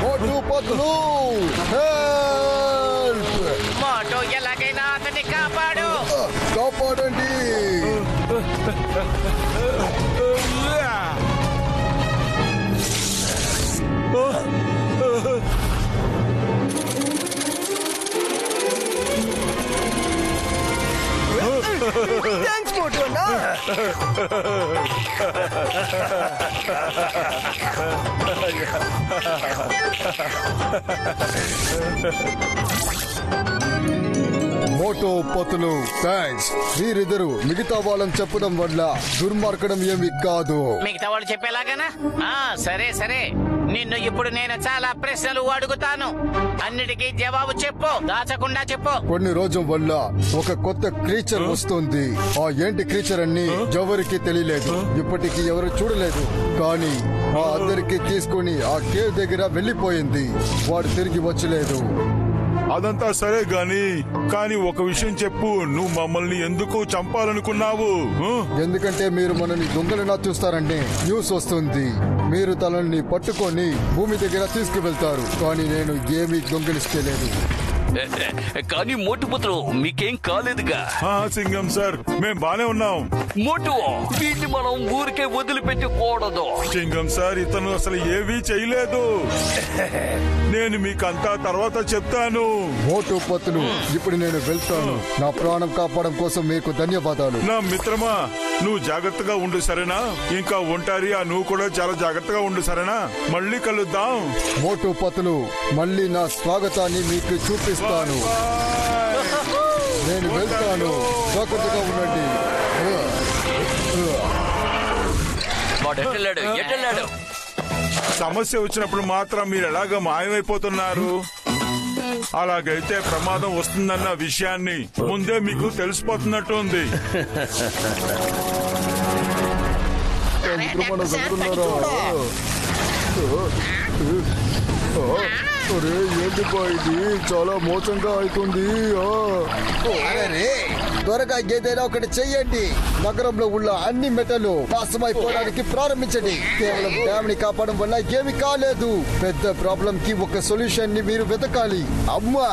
[SPEAKER 1] మోటు పత్లు
[SPEAKER 6] మోటు, ఎలాగైనా అతన్ని కాపాడు.
[SPEAKER 1] కాపాడండి.
[SPEAKER 7] థ్యాంక్స్ మోటు అన్నా.
[SPEAKER 1] మోటో పతులు థ్యాంక్స్. వీరిద్దరు మిగతా వాళ్ళని చెప్పడం వల్ల దుర్మార్గడం ఏమి కాదు.
[SPEAKER 6] మిగతా వాళ్ళు చెప్పేలాగానా? సరే సరే, నిన్ను ఇప్పుడు నేను చాలా ప్రశ్నలు అడుగుతాను. అన్నిటికీ జవాబు చెప్పు, దాచకుండా చెప్పు.
[SPEAKER 1] కొన్ని రోజుల వల్ల ఒక కొత్త క్రీచర్ వస్తుంది. ఆ ఏంటి క్రీచర్ అని ఎవరికి తెలియలేదు. ఇప్పటికీ ఎవరు చూడలేదు. కానీ ఆ అందరికి తీసుకుని ఆ కేవ్ దగ్గర వెళ్లిపోయింది. వాడు తిరిగి వచ్చలేదు.
[SPEAKER 5] అదంతా సరే కానీ ఒక విషయం చెప్పు. నువ్వు మమ్మల్ని ఎందుకు చంపాలనుకున్నావు?
[SPEAKER 1] ఎందుకంటే మీరు మనల్ని దొంగలనా చూస్తారంటే న్యూస్ వస్తుంది. మీరు తనని పట్టుకొని భూమి దగ్గర తీసుకువెళ్తారు. కానీ నేను ఏమీ దొంగిలించలేదు.
[SPEAKER 4] కానీ మోటుపుత్రులు మీకేం కాలేదుగా?
[SPEAKER 5] సింగం సార్, మేం బానే ఉన్నాం.
[SPEAKER 4] మోటు, వీటిని మనం ఊరికే వదిలిపెట్టకూడదు.
[SPEAKER 5] సింగం సార్, ఇతను అసలు ఏవీ చేయలేదు. నేను మీకంతా తర్వాత చెప్తాను.
[SPEAKER 1] మోటు పత్తులు, ఇప్పుడు నేను వెళ్తాను. నా ప్రాణం కాపాడడం కోసం మీకు ధన్యవాదాలు.
[SPEAKER 5] నా మిత్రమా, నువ్వు జాగ్రత్తగా ఉండు సరేనా? ఇంకా ఒంటారియా, నువ్వు కూడా చాలా జాగ్రత్తగా ఉండు సరేనా? మళ్ళీ కలుద్దాం.
[SPEAKER 1] మోటు పత్తులు, మళ్ళీ నా స్వాగతాన్ని మీకు చూపిస్తాను. నేను వెళ్తాను, జాగ్రత్తగా ఉండండి.
[SPEAKER 3] ఎట్టెళ్ళాడు?
[SPEAKER 5] సమస్య వచ్చినప్పుడు మాత్రం మీరు ఎలాగ మాయమైపోతున్నారు? అలాగైతే ప్రమాదం వస్తుందన్న విషయాన్ని ముందే మీకు తెలిసిపోతున్నట్టుంది.
[SPEAKER 1] ఏంటి ఇది చాలా మోసంగా అవుతుంది. త్వరగా ఏదైనా ఒకటి చెయ్యండి. నగరంలో ఉన్న అన్ని మెటలు నాశమైపోవడానికి ప్రారంభించండి. కేవలం డ్యామ్ ని కాపాడడం వల్ల ఏమి కాలేదు. పెద్ద ప్రాబ్లం కి ఒక సొల్యూషన్ ని మీరు వెతకాలి. అమ్మా,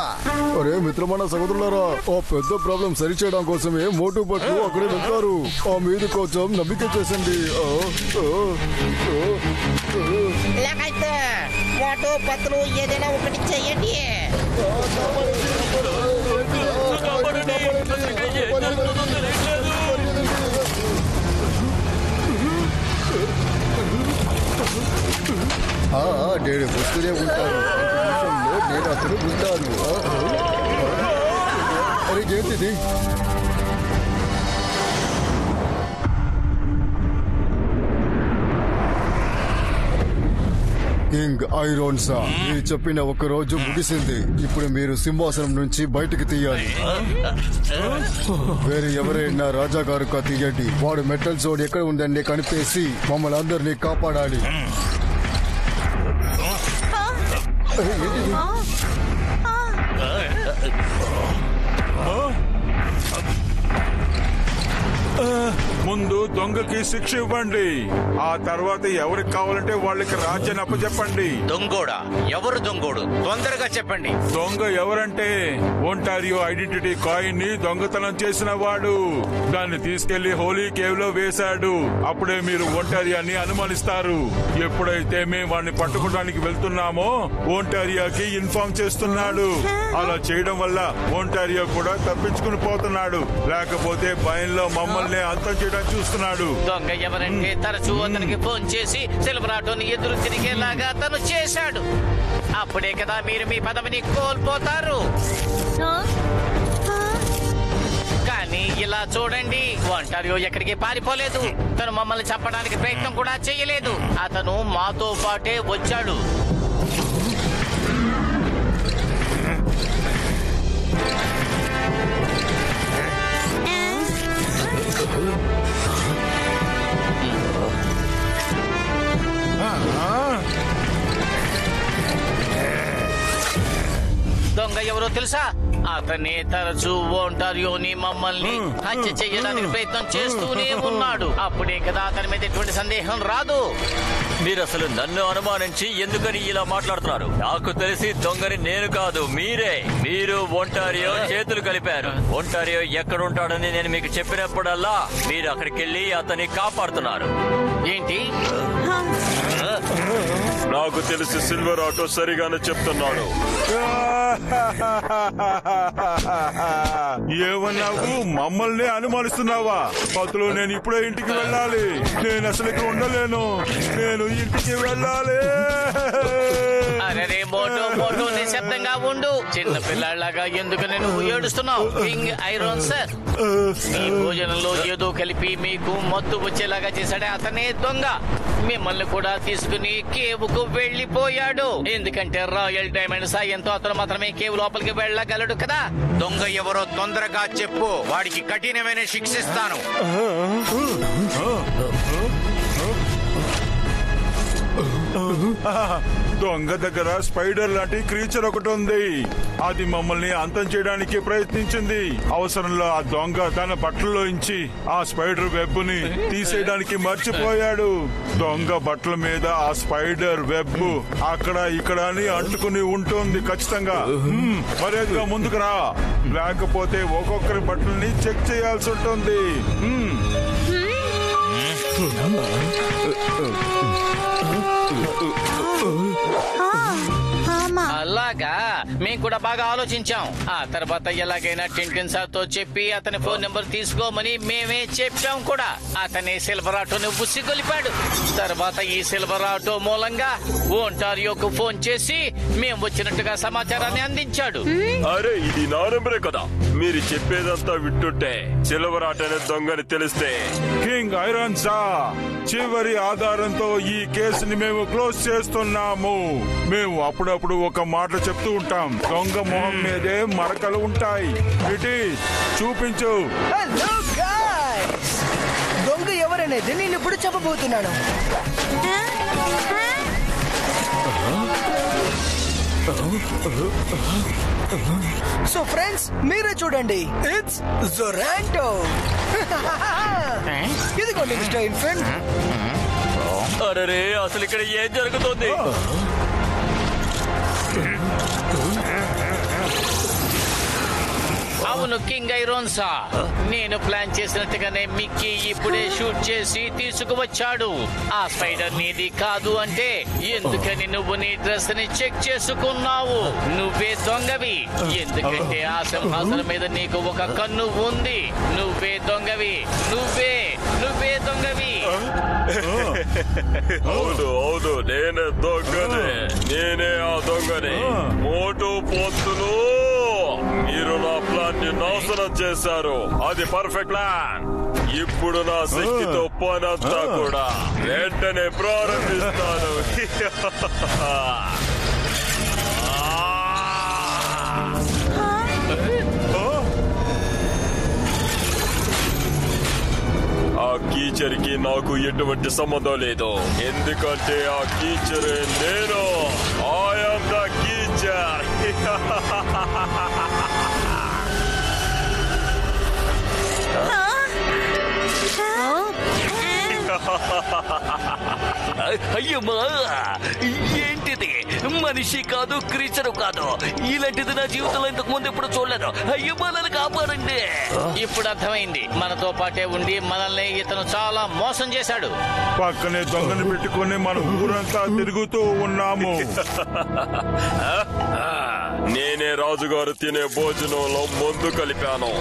[SPEAKER 1] అరే మిత్రమైన సహోదరులారా, ఆ పెద్ద ప్రాబ్లం సరిచేయడం కోసమే మోటు పట్లు అక్కడే వెళ్తారు. ఆ మీద కొంచెం నమ్మిక చేసండి.
[SPEAKER 10] మోటు పత్తులు ఏదైనా ఒకటి చెయ్యండి.
[SPEAKER 1] నేను వస్తూనే ఉంటాను. నేను అతను ఉంటాను. అరే ఏంటిది? కింగ్ ఐరోన్సా, మీరు చెప్పిన ఒక రోజు ముగిసింది. ఇప్పుడు మీరు సింహాసనం నుంచి బయటికి తీయాలి. వేరే ఎవరైనా రాజా గారు తీయండి. వాడు మెటల్ జోన్ ఎక్కడ ఉందని కనిపేసి మమ్మల్ని అందరినీ కాపాడాలి.
[SPEAKER 5] ముందు దొంగకి శిక్ష ఇవ్వండి. ఆ తర్వాత ఎవరికి కావాలంటే వాళ్ళకి రాజ్యాన్ని అప్పచెప్పండి.
[SPEAKER 6] దొంగోడా? ఎవరు దొంగోడు? తొందరగా చెప్పండి.
[SPEAKER 5] దొంగ ఎవరంటే ఒంటారియో ఐడెంటిటీ కాయిన్ ని దొంగతనం చేసిన వాడు. దాన్ని తీసుకెళ్లి హోలీ కేవ్ లో వేశాడు. అప్పుడే మీరు ఒంటారియాని అనుమానిస్తారు. ఎప్పుడైతే మేము వాడిని పట్టుకోవడానికి వెళ్తున్నామో ఒంటారియాకి ఇన్ఫార్మ్ చేస్తున్నాడు. అలా చేయడం వల్ల ఒంటారియో కూడా తప్పించుకుని పోతున్నాడు. లేకపోతే భయంలో మమ్మల్ని అంతం చేయడానికి చూస్తున్నాడు.
[SPEAKER 6] దొంగ ఎవరంటే తరచూ అతనికి ఫోన్ చేసి సిల్వరాటోని ఎదురు తిరిగేలాగా అతను చేశాడు. అప్పుడే కదా మీరు మీ పదవిని కోల్పోతారు. కానీ ఇలా చూడండి, ఒంటారియో ఎక్కడికి పారిపోలేదు. తను మమ్మల్ని చంపడానికి ప్రయత్నం కూడా చేయలేదు. అతను మాతో పాటే వచ్చాడు. దొంగ ఎవరో తెలుసా? అతనే తరచూ ఒంటారియోని మమ్మల్ని హత్య చేయడానికి ప్రయత్నం చేస్తూనే ఉన్నాడు. అప్పుడే కదా అతని మీద ఎటువంటి సందేహం రాదు.
[SPEAKER 3] మీరు అసలు నన్ను అనుమానించి ఎందుకని ఇలా మాట్లాడుతున్నారు? నాకు తెలిసి దొంగని నేను కాదు, మీరే. మీరు ఒంటారియో చేతులు కలిపారు. ఒంటారియో ఎక్కడుంటాడని నేను మీకు చెప్పినప్పుడల్లా మీరు అక్కడికి వెళ్ళి అతన్ని కాపాడుతున్నారు.
[SPEAKER 6] ఏంటి?
[SPEAKER 9] నాకు తెలిసి సిల్వర్ ఆటో సరిగానే చెప్తున్నాడు.
[SPEAKER 5] ఏమన్నావు? మమ్మల్ని అనుమానిస్తున్నావా? పతులు, నేను ఇప్పుడే ఇంటికి వెళ్ళాలి. నేను అసలు ఇక్కడ ఉండలేను. నేను ఇంటికి వెళ్ళాలి.
[SPEAKER 6] అరే మోటో నిశ్శబ్దంగా ఉండు. చిన్న పిల్లాళ్ళగా ఎందుకు నేను ఏడుస్తున్నావు? కింగ్ ఐరోన్ సార్, మీ భోజనంలో ఏదో కలిపి మీకు మత్తు వచ్చేలాగా చేశాడే అతనే దొంగ. మిమ్మల్ని కూడా తీసుకుని కేవుకు వెళ్లిపోయాడు. ఎందుకంటే రాయల్ డైమండ్ సాయంతో అతను మాత్రమే కేవు లోపలికి వెళ్ళగలడు కదా.
[SPEAKER 11] దొంగ ఎవరో తొందరగా చెప్పు, వాడికి కఠినమైన శిక్షిస్తాను.
[SPEAKER 5] దొంగ దగ్గర స్పైడర్ లాంటి క్రీచర్ ఒకటి ఉంది. అది మమ్మల్ని అంతం చేయడానికి ప్రయత్నించింది. అవసరంలో ఆ దొంగ తన బట్టల్లోంచి ఆ స్పైడర్ వెబ్ ని తీసేయడానికి మర్చిపోయాడు. దొంగ బట్టల మీద ఆ స్పైడర్ వెబ్ అక్కడ ఇక్కడ అని అంటుకుని ఉంటుంది. ఖచ్చితంగా మర్యాదగా ముందుకు రా, లేకపోతే ఒక్కొక్కరి బట్టల్ని చెక్ చేయాల్సి ఉంటుంది.
[SPEAKER 6] అలాగా మేము కూడా బాగా ఆలోచించాం. ఆ తర్వాత ఎలాగైనా టింటిన్ సార్ తో చెప్పి అతని ఫోన్ నెంబర్ తీసుకోమని మేమే చెప్పాం కూడా. అతని సిల్వర్ ఆటోని ఉసిగొలిపాడు. తర్వాత ఈ సిల్వర్ ఆటో మూలంగా ఓంటారియోకు ఫోన్ చేసి మేము వచ్చినట్టుగా సమాచారాన్ని అందించాడు.
[SPEAKER 9] అరే ఇది నా నెంబరే కదా. మీరు చెప్పేదంతా వింటుంటే సిల్వర్ ఆటోనే దొంగని తెలిస్తే
[SPEAKER 5] కింగ్ ఐరన్సా చివరి ఆధారంతో ఈ కేసుని మేము క్లోజ్ చేస్తున్నాము. మేము అప్పుడప్పుడు ఒక మాట చెప్తూ ఉంటాం, దొంగ మొహం మీదే మరకలు ఉంటాయి. ఇటీ చూపించు.
[SPEAKER 7] హలో గాయ్స్, దొంగ ఎవరనేది నేను ఇప్పుడు చెప్పబోతున్నాను. సో ఫ్రెండ్స్, మీరే చూడండి, ఇట్స్ జొరాంటో. ఇదిగోండి మిస్టర్ ఇన్ఫెంట్.
[SPEAKER 3] అరే అసలు ఇక్కడ ఏం జరుగుతుంది?
[SPEAKER 6] అవును కింగ్ ఐరోన్సా, నేను ప్లాన్ చేసినట్టుగానే మిక్కీ ఇప్పుడే షూట్ చేసి తీసుకువచ్చాడు. ఆ స్పైడర్ నీది కాదు అంటే ఎందుకని నువ్వు నీ డ్రెస్ ని చెక్ చేసుకున్నావు? నువ్వే దొంగవి, ఎందుకంటే ఆ సింహాసనం మీద నీకు ఒక కన్ను ఉంది. నువ్వే దొంగవి, నువ్వే దొంగవి.
[SPEAKER 9] అవును అవును, నేనే దొంగనే, నేనే ఆ దొంగని. మోటు పోతులు, మీరు నా ప్లాన్ ని నాశనం చేశారు. అది పర్ఫెక్ట్ ప్లాన్. ఇప్పుడు నా శక్తితో పనంతా కూడా వెంటనే ప్రారంభిస్తాను. ఆ కీచర్కి నాకు ఎటువంటి సంబంధం లేదు, ఎందుకంటే ఆ కీచరే నేను. ఐ యామ్ ద కీచర్.
[SPEAKER 4] అయ్యమ్మా, ఏంటిది? మనిషి కాదు, క్రీచరు కాదు. ఇలాంటిది నా జీవితంలో ఇంతకు ముందు ఎప్పుడు చూడలేదు. అయ్యమ్మా నన్ను కాపాడండి.
[SPEAKER 6] ఇప్పుడు అర్థమైంది, మనతో పాటే ఉండి మనల్ని ఇతను చాలా మోసం చేశాడు.
[SPEAKER 5] పక్కనే దొంగని పెట్టుకుని మన ఊరంతా తిరుగుతూ ఉన్నాము.
[SPEAKER 9] నేనే రాజుగారు తినే భోజనంలో మందు కలిపాను.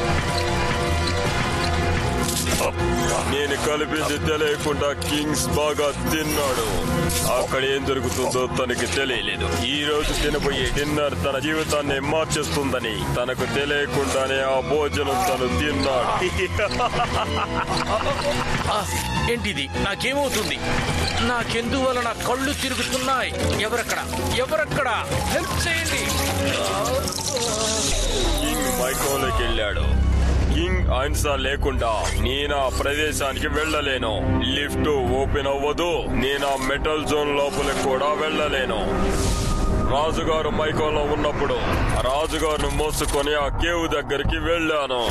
[SPEAKER 9] నేను కలిపింది తెలియకుండా కింగ్స్ బాగా తిన్నాడు. అక్కడ ఏం జరుగుతుందో తనకి తెలియలేదు. ఈ రోజు తినబోయే డిన్నర్ తన జీవితాన్ని మార్చేస్తుందని తనకు తెలియకుండానే ఆ భోజనం తను తిన్నాడు.
[SPEAKER 11] ఏంటిది? నాకేమవుతుంది? నాకెందువలన కళ్ళు తిరుగుతున్నాయి? ఎవరక్కడ హెల్ప్ చేయండి.
[SPEAKER 9] మైకోలోకి వెళ్ళాడు. కింగ్ ఐన్సా లేకుండా నేను ఆ ప్రదేశానికి వెళ్ళలేను. లిఫ్ట్ ఓపెన్ అవ్వదు. నేను ఆ మెటల్ జోన్ లోపలికి కూడా వెళ్ళలేను. రాజుగారు మైకోలో ఉన్నప్పుడు రాజుగారిని మోసుకొని ఆ కేవ్ దగ్గరికి వెళ్ళాను.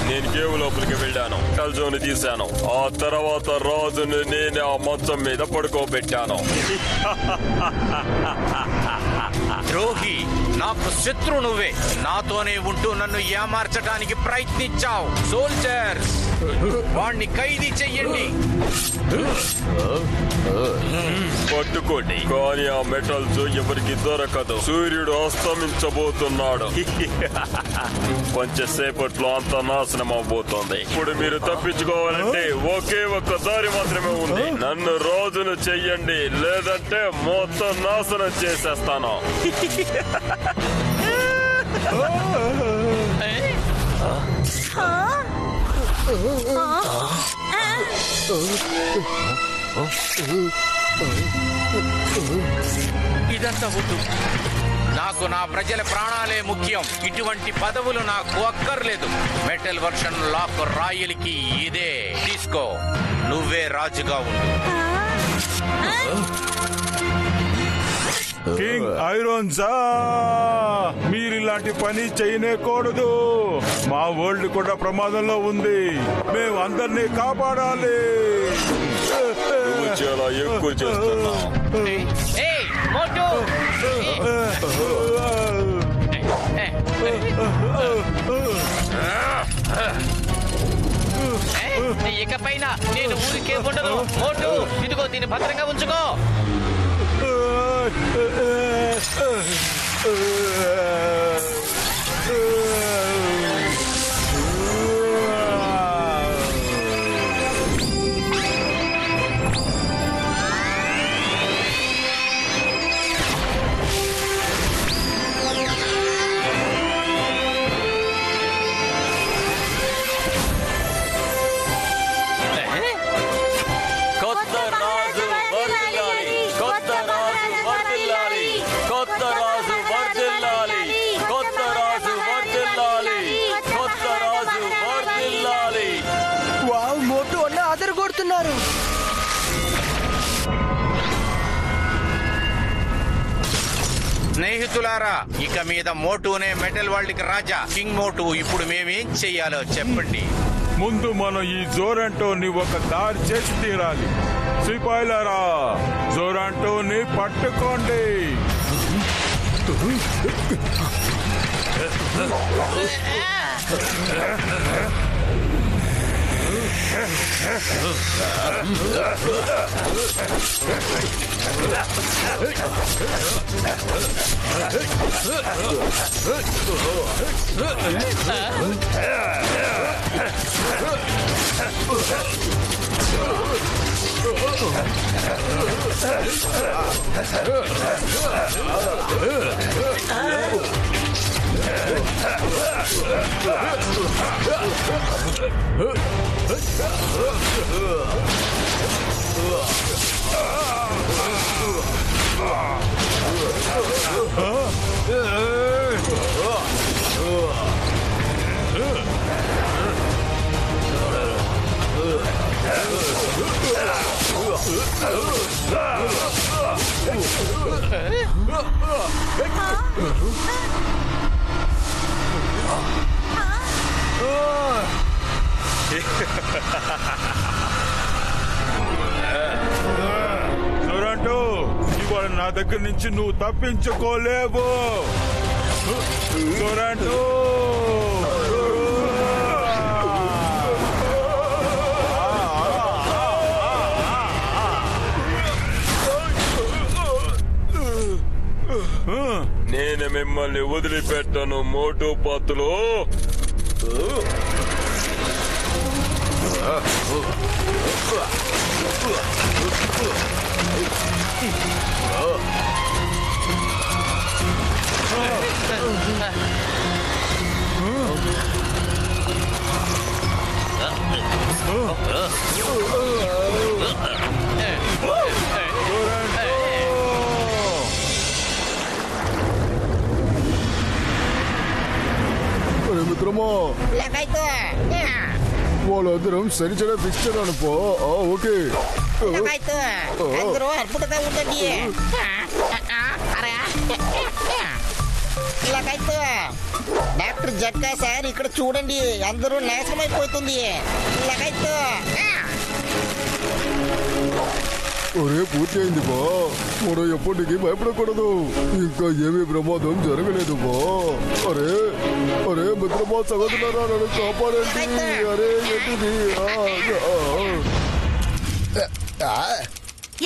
[SPEAKER 9] నేను కేవ్ లోపలికి వెళ్ళాను, మెటల్ జోన్ తీశాను. ఆ తర్వాత రాజుని నేను ఆ మంచం మీద పడుకోబెట్టాను.
[SPEAKER 11] ద్రోహి, నాకు శత్రు నువ్వే. నాతోనే ఉంటూ నన్ను ఏమార్చడానికి ప్రయత్నించావు. సోల్జర్స్, వాణ్ణి ఖైదీ చెయ్యండి.
[SPEAKER 9] పట్టుకోండి, కానీ ఆ మెటల్స్ ఎవరికి దొరకదు. సూర్యుడు అస్తమించబోతున్నాడు. కొంచెం సేపట్లో అంత నాశనం అవబోతోంది. ఇప్పుడు మీరు తప్పించుకోవాలంటే ఒకే ఒక్క దారి మాత్రమే ఉంది. నన్ను రోజును చెయ్యండి, లేదంటే మొత్తం నాశనం చేసేస్తాను.
[SPEAKER 11] ఇదంతా వద్దు. నాకు నా ప్రజల ప్రాణాలే ముఖ్యం. ఇటువంటి పదవులు నాకు అక్కర్లేదు. మెటల్ వర్షన్ లాక్ రాయలికి ఇదే. తీసుకో, నువ్వే రాజుగా ఉండు.
[SPEAKER 5] కింగ్ ఐరోన్జా, మీరు ఇలాంటి పని చేయనేకూడదు. మా వరల్డ్ కూడా ప్రమాదంలో ఉంది. మేము అందరినీ కాపాడాలి.
[SPEAKER 9] నువ్వు చాలా ఎక్కువ చేస్తున్నావు.
[SPEAKER 6] ఇకపైన నేను ఊరికే ఉండను. మోటు, ఇదిగో దీన్ని భద్రంగా ఉంచుకో.
[SPEAKER 11] స్నేహితులారా, ఇక మీద మోటూనే మెటల్ వరల్డ్ కి రాజా. కింగ్ మోటు, ఇప్పుడు మేమేం చెయ్యాలో చెప్పండి.
[SPEAKER 5] ముందు మనం ఈ జోరాంటోని ఒక దారి చేసి తీరాలి. సిపాయిలారా, జోరాంటోని పట్టుకోండి. జోరాంటో, ఇవాళ నా దగ్గర నుంచి నువ్వు తప్పించుకోలేవు. జోరాంటో,
[SPEAKER 9] నేను మిమ్మల్ని వదిలిపెట్టను మోటు పత్తులు.
[SPEAKER 1] మిత్రమా, వాళ్ళందరం సరిచడా ఫిక్స్ చేయాలి పో. ఓకే,
[SPEAKER 10] అందరూ అద్భుతంగా ఉండండి. ఇలాగైతే డాక్టర్ జట్కా సార్, ఇక్కడ చూడండి, అందరూ నాశనమైపోతుంది. ఇలాగైతే
[SPEAKER 1] ఒరే, పూర్తి అయింది బా. మనం ఎప్పటికీ భయపడకూడదు. ఇంకా ఏమీ ప్రమాదం జరగలేదు బా. అరే అరే మిత్రమా, సగదులారా, నన్ను కాపాడండి. అరే ఏంటిది?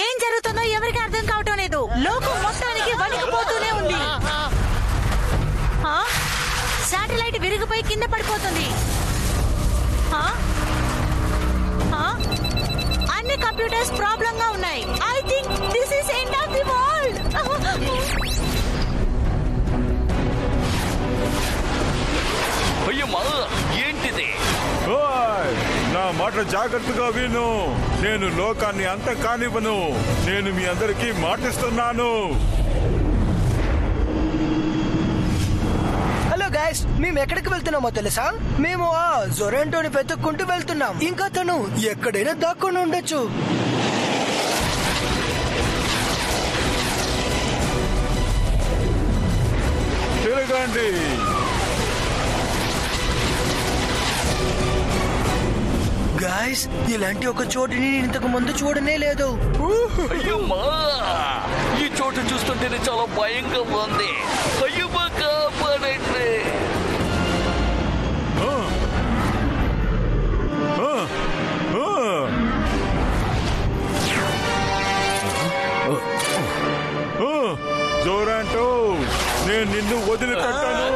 [SPEAKER 2] ఏం జరుగుతుందో ఎవరికి అర్థం కావటం లేదు. లోకం మొత్తానికి వణికిపోతూనే ఉంది. శాటిలైట్ విరిగిపోయి కింద పడిపోతుంది. అన్ని కంప్యూటర్స్ ప్రాబ్లం గా ఉన్నాయి. I think this is end of the world.
[SPEAKER 4] అయ్యమ్మా, ఏంటిది?
[SPEAKER 5] నా మాట జాగ్రత్తగా విను. నేను లోకాన్ని అంతం కానివ్వను. నేను మీ అందరికీ మాటిస్తున్నాను.
[SPEAKER 7] గైస్, మేము ఎక్కడికి వెళ్తున్నామో తెలుసా? మేము ఆ జొరాంటోని వెతుక్కుంటూ వెళ్తున్నాం. ఇంకా తను ఎక్కడైనా దాక్కుని ఉండొచ్చు.
[SPEAKER 5] తిరగండి.
[SPEAKER 7] గాయస్, ఇలాంటి ఒక చోటుని నేను ఇంతకు ముందు చూడనే లేదు.
[SPEAKER 4] అయ్యమ్మా, ఈ చోటు చూస్తుంటేనే చాలా భయంగా ఉంది. అయ్యమ్మా, కాపాడండి.
[SPEAKER 5] జొరాంటో, నేను నిన్ను వదిలిపెట్టాను.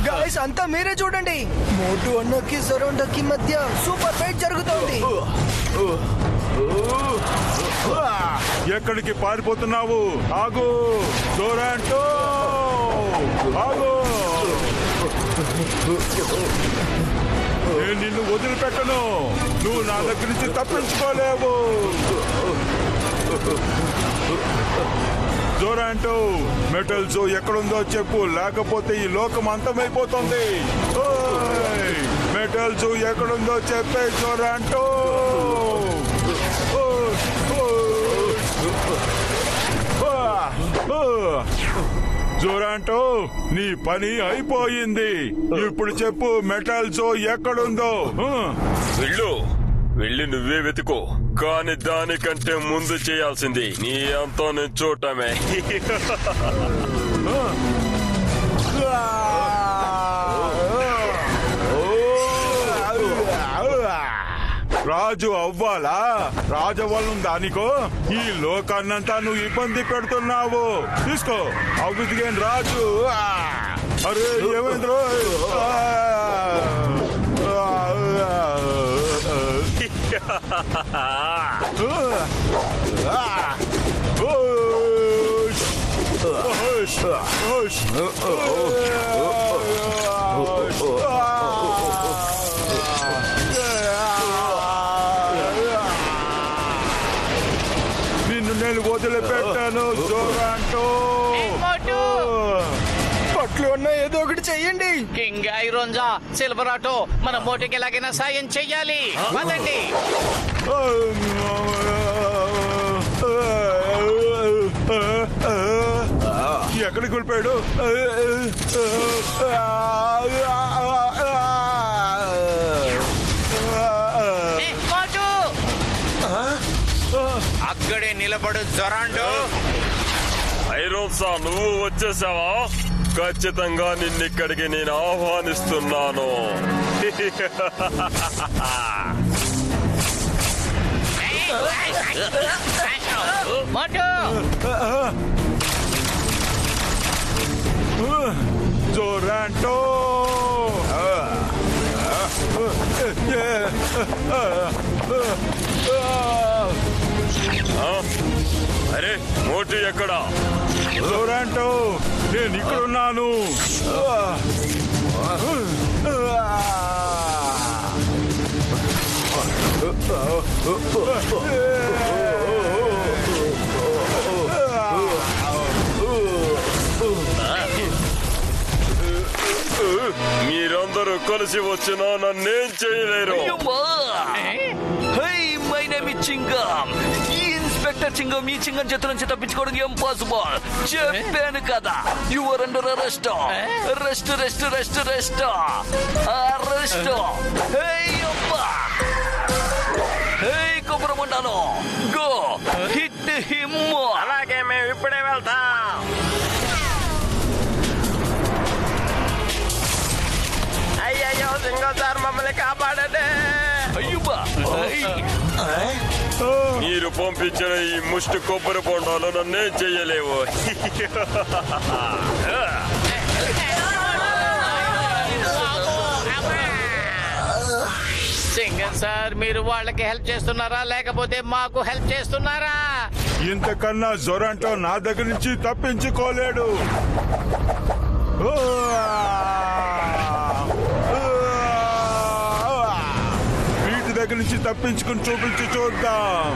[SPEAKER 7] గాయస్, అంతా మీరే చూడండి. మోటు అన్నకి జొరాంటోకి మధ్య సూపర్ ఫైట్ జరుగుతోంది.
[SPEAKER 5] ఎక్కడికి పారిపోతున్నావు? ఆగు జొరాంటో, ఆగు. నేను నిన్ను వదిలిపెట్టను. నువ్వు నా దగ్గర నుంచి తప్పించుకోలేవు. జొరాంటో, మెటల్ జో ఎక్కడుందో చెప్పు, లేకపోతే ఈ లోకం అంతమైపోతుంది. మెటల్ జో ఎక్కడుందో చెప్పే జొరాంటో. జొరాంటో, నీ పని అయిపోయింది. ఇప్పుడు చెప్పు, మెటల్ జో ఎక్కడుందో.
[SPEAKER 9] వెళ్ళి నువ్వే వెతుకో. కానీ దానికంటే ముందు చేయాల్సింది నీ అంతా నేను చూడటమే.
[SPEAKER 5] రాజు అవ్వాలా? రాజవ్వాలను దానికో ఈ లోకాన్నంతా నువ్వు ఇబ్బంది పెడుతున్నావు. తీసుకో, అవ్వుదిగేను రాజు. అరే ఏమైంది? నిన్ను నేను వదిలిపెట్టాను జొరాంటో.
[SPEAKER 7] పట్లు ఉన్న ఏదో ఒకటి చెయ్యండి.
[SPEAKER 6] కింగ్ ఐరోన్జా, సిల్వరాటో, మన మోటికి ఎలాగైనా సాయం చెయ్యాలి. పదండి.
[SPEAKER 5] ఎక్కడికి వెళ్ళిపోయాడు?
[SPEAKER 11] అక్కడే నిలబడు జొరాంటో.
[SPEAKER 9] ఐరోన్సా, నువ్వు వచ్చేసావా? ఖచ్చితంగా నిన్నిక్కడికి నేను ఆహ్వానిస్తున్నాను.
[SPEAKER 5] జొరాంటో,
[SPEAKER 9] అరే మోటు ఎక్కడా?
[SPEAKER 5] జొరాంటో, నేను ఇక్కడున్నాను.
[SPEAKER 9] మీరందరూ కలిసి వచ్చినా నన్నేం చేయలేరు.
[SPEAKER 4] My name is చింగం. ఈ ఇన్స్పెక్టర్ చింగం ఈ చింగం చేతుల నుంచి తప్పించుకోవడం ఇంపాసిబుల్. చెప్పాను కదా, you are under arrest. Rest rest rest rest arrest. కొబ్బరమండాను, గో హిట్ హిమ్.
[SPEAKER 8] అలాగే మేము ఇప్పుడే వెళ్తాం. అయ్యయ్యో సింగం సార్, మమ్మల్ని కాపాడండి.
[SPEAKER 9] మీరు పంపించిన ఈ ముష్టి కొబ్బరి బొండాలు నన్నేం చెయ్యలేవు.
[SPEAKER 6] సింగం సార్, మీరు వాళ్ళకి హెల్ప్ చేస్తున్నారా లేకపోతే మాకు హెల్ప్ చేస్తున్నారా?
[SPEAKER 5] ఇంతకన్నా జొరాంటో నా దగ్గర నుంచి తప్పించుకోలేడు. వీటి దగ్గర నుంచి తప్పించుకుని చూపించి చూద్దాం.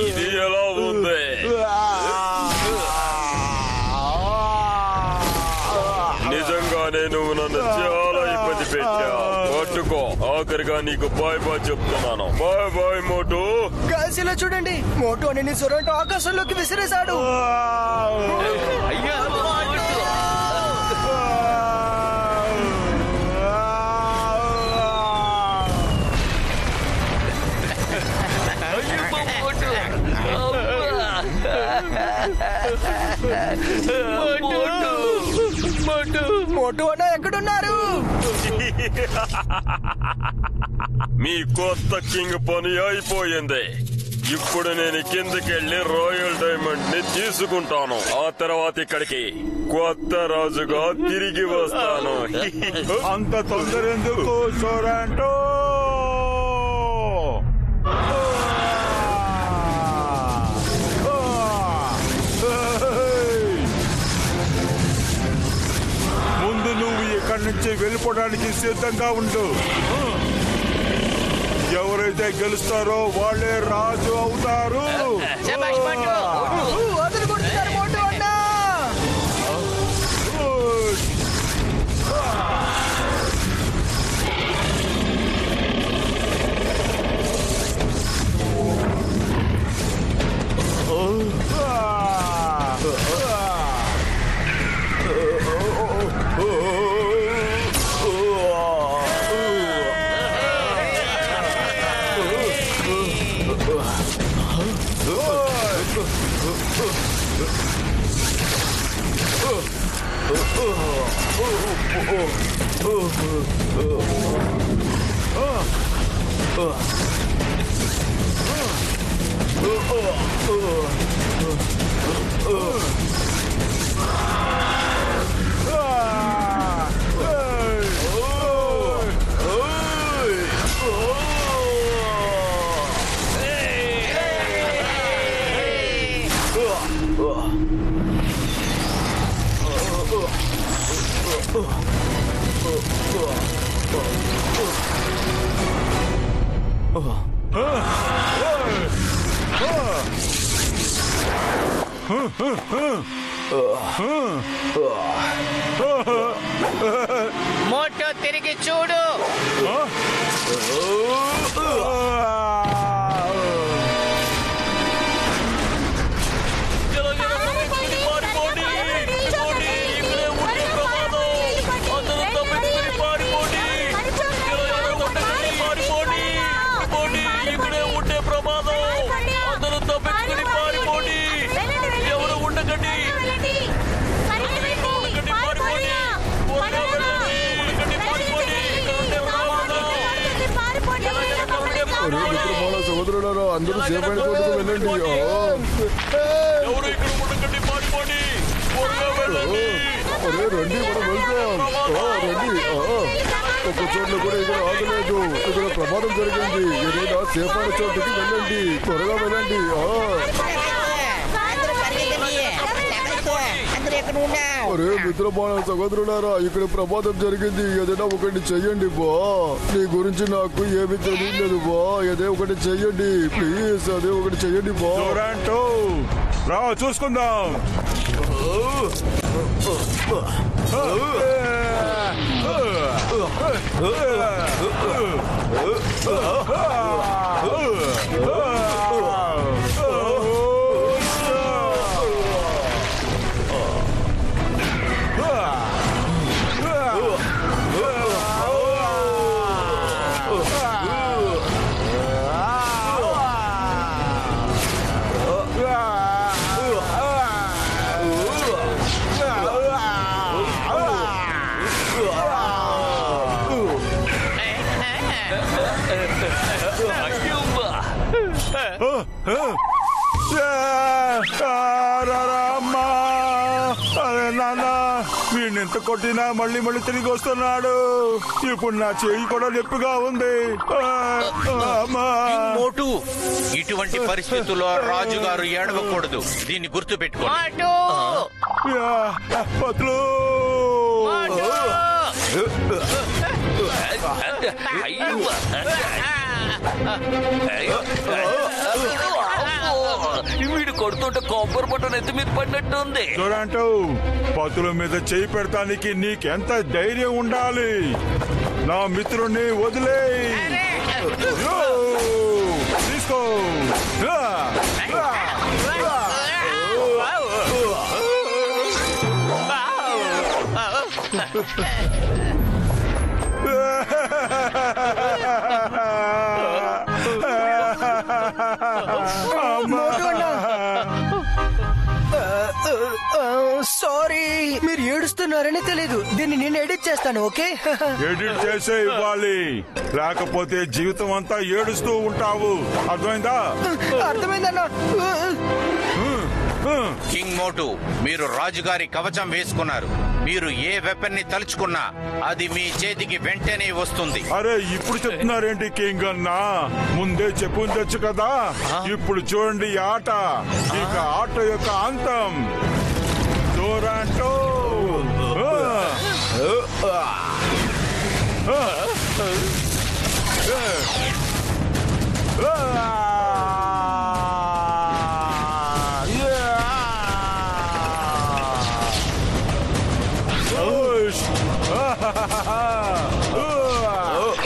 [SPEAKER 9] ఇది ఎలా ఉంది? నిజంగానే నువ్వు నన్ను చాలా ఇబ్బంది పెట్టా. పట్టుకో, ఆఖరిగా నీకు బాయ్ బాయ్ చెప్తున్నాను. బాయ్ బాయ్ మోటు.
[SPEAKER 7] ఇలా చూడండి, మోటు అని జొరాంటో ఆకాశంలోకి విసిరేశాడు. మోటు అన్న ఎక్కడున్నారు?
[SPEAKER 9] మీ కొత్త కింగ్ పని అయిపోయింది. ఇప్పుడు నేను కిందకెళ్ళి రాయల్ డైమండ్ ని తీసుకుంటాను. ఆ తర్వాత ఇక్కడికి కొత్త రాజుగా తిరిగి వస్తాను.
[SPEAKER 5] అంత తొందర ఎందుకు జొరాంటో? ముందు నువ్వు ఇక్కడి నుంచి వెళ్ళిపోవడానికి సిద్ధంగా ఉండు. ఎవరైతే గెలుస్తారో వాళ్ళే రాజు అవుతారు.
[SPEAKER 6] మోటో తిరిగి చూడు.
[SPEAKER 1] సోదరులారా, అందరూ సేపైన చోటుకు వెళ్ళండి. రండి, మనం వెళ్తాం. రండి. ఒక్క చోట్ల కూడా ఇక్కడ ఆగలేదు. ఇక్కడ ప్రమాదం జరిగింది. ఏదైనా సేపైన చోటుకి వెళ్ళండి. త్వరగా వెళ్ళండి. అరే మిత్రమాన సహోదరులారా, ఇక్కడ ప్రమాదం జరిగింది. ఏదైనా ఒకటి చెయ్యండి బా. నీ గురించి నాకు ఏమి తెలియలేదు బా. ఏదే ఒకటి చెయ్యండి ప్లీజ్. అదే ఒకటి చెయ్యండి బా.
[SPEAKER 5] జొరాంటో రా, చూసుకుందాం. అమ్మా అరే నాన్న వీడిని ఎంత కొట్టినా మళ్ళీ మళ్ళీ తిరిగి వస్తున్నాడు. ఇప్పుడు నా చెయ్యి కూడా నొప్పిగా ఉంది.
[SPEAKER 11] మోటు ఇటువంటి పరిస్థితుల్లో రాజుగారు ఏడవకూడదు. దీన్ని గుర్తు పెట్టుకోండి.
[SPEAKER 5] పత్లు
[SPEAKER 4] వీడు కొడుతుంటే కొబ్బరి పట్టణ ఎత్తి మీద పడినట్టు ఉంది.
[SPEAKER 5] చూడంటూ పతుల మీద చేయి పెడతానికి నీకెంత ధైర్యం ఉండాలి? నా మిత్రుణ్ణి వదిలే తీసుకో.
[SPEAKER 7] సారీ, మీరు ఏడుస్తున్నారని తెలీదు. దీన్ని నేను ఎడిట్ చేస్తాను. ఓకే,
[SPEAKER 5] ఎడిట్ చేసే ఇవ్వాలి, లేకపోతే జీవితం అంతా ఏడుస్తూ ఉంటావు. అర్థమైందా?
[SPEAKER 7] అర్థమైందన్నా.
[SPEAKER 11] కింగ్ మోటు, మీరు రాజుగారి కవచం వేసుకున్నారు. మీరు ఏ వెపన్ ని తలుచుకున్నా అది మీ చేతికి వెంటనే వస్తుంది.
[SPEAKER 5] అరే ఇప్పుడు చెప్తున్నారేంటి కింగ్ అన్నా? ముందే చెప్పుండొచ్చు కదా. ఇప్పుడు చూడండి ఆట, ఇక ఆట యొక్క అంతం. టొరంటో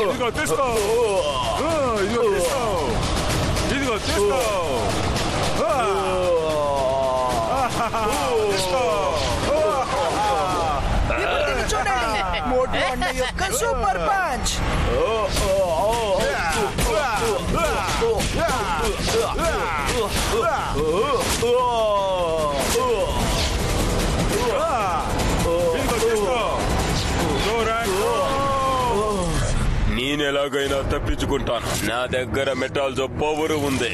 [SPEAKER 5] ఇదిగో తీసుకో, ఇదిగో తీసుకో, ఇదిగో తీసుకో,
[SPEAKER 7] చూడండి మోటు అన్న యొక్క సూపర్ పంచ్.
[SPEAKER 9] నేనెలాగైనా తప్పించుకుంటాను. నా దగ్గర మెటల్ పవర్ ఉంది.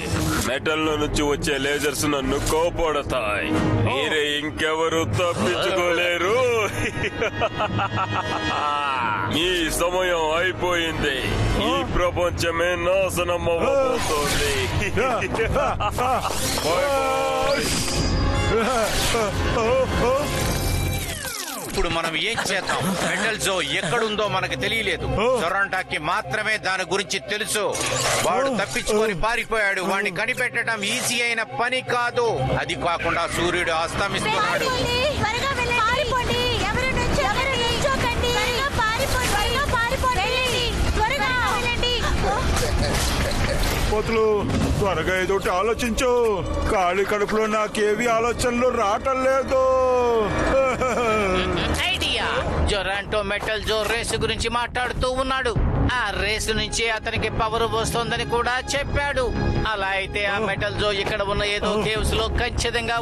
[SPEAKER 9] మెటల్ నుంచి వచ్చే లేజర్స్ నన్ను కోపడతాయి. మీరే ఇంకెవరు తప్పించుకోలేరు. మీ సమయం అయిపోయింది. ఈ ప్రపంచమే నాశనం అవ్వబోతోంది.
[SPEAKER 11] ఇప్పుడు మనం ఏం చేద్దాం? మెటల్ జో ఎక్కడుందో మనకు తెలియలేదు. టొరంటోకి మాత్రమే దాని గురించి తెలుసు. వాడు తప్పించుకొని పారిపోయాడు. వాడిని కనిపెట్టడం ఈజీ అయిన పని కాదు. అది కాకుండా సూర్యుడు అస్తమిస్తున్నాడు.
[SPEAKER 5] పోతులు త్వరగా ఏదోటి ఆలోచించు. ఖాళీ కడుపులో నాకేవి ఆలోచనలు రావటం లేదు.
[SPEAKER 6] ఐడియా. టొరంటో మెటల్ జో రేసు గురించి మాట్లాడుతూ ఉన్నాడు. ఆ రేసు నుంచి అతనికి పవర్ వస్తోందని కూడా చెప్పాడు. అలా అయితే ఆ మెటల్ జో ఇక్కడ ఉన్న ఏదో కేవ్స్ లో ఖచ్చితంగా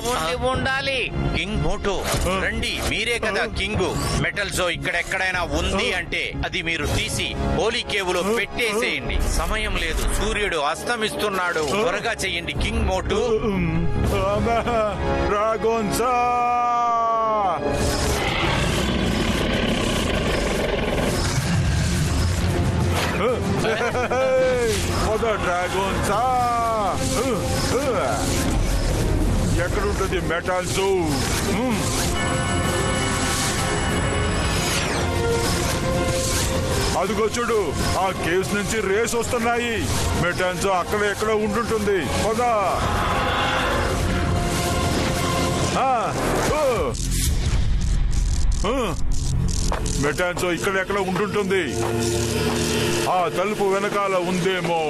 [SPEAKER 6] ఉండాలి.
[SPEAKER 11] కింగ్ మోటో రండి, మీరే కదా కింగ్. మెటల్ జో ఇక్కడెక్కడైనా ఉంది అంటే అది మీరు తీసి హోలీ కేవ్ లో పెట్టేసేయండి. సమయం లేదు, సూర్యుడు అస్తమిస్తున్నాడు. త్వరగా చెయ్యండి కింగ్ మోటో.
[SPEAKER 5] డ్రాగోన్సా డ్రాగోన్సా ఎక్కడుంటుంది మెటల్ జో? అదిగో చూడు, ఆ కేవ్స్ నుంచి రేస్ వస్తున్నాయి. మెటల్ జో అక్కడ ఎక్కడ ఉంటుంటుంది. పదా మెటాన్సో ఇక్కడెక్కడ ఉంటుంటుంది. ఆ తలుపు వెనకాల ఉందేమో.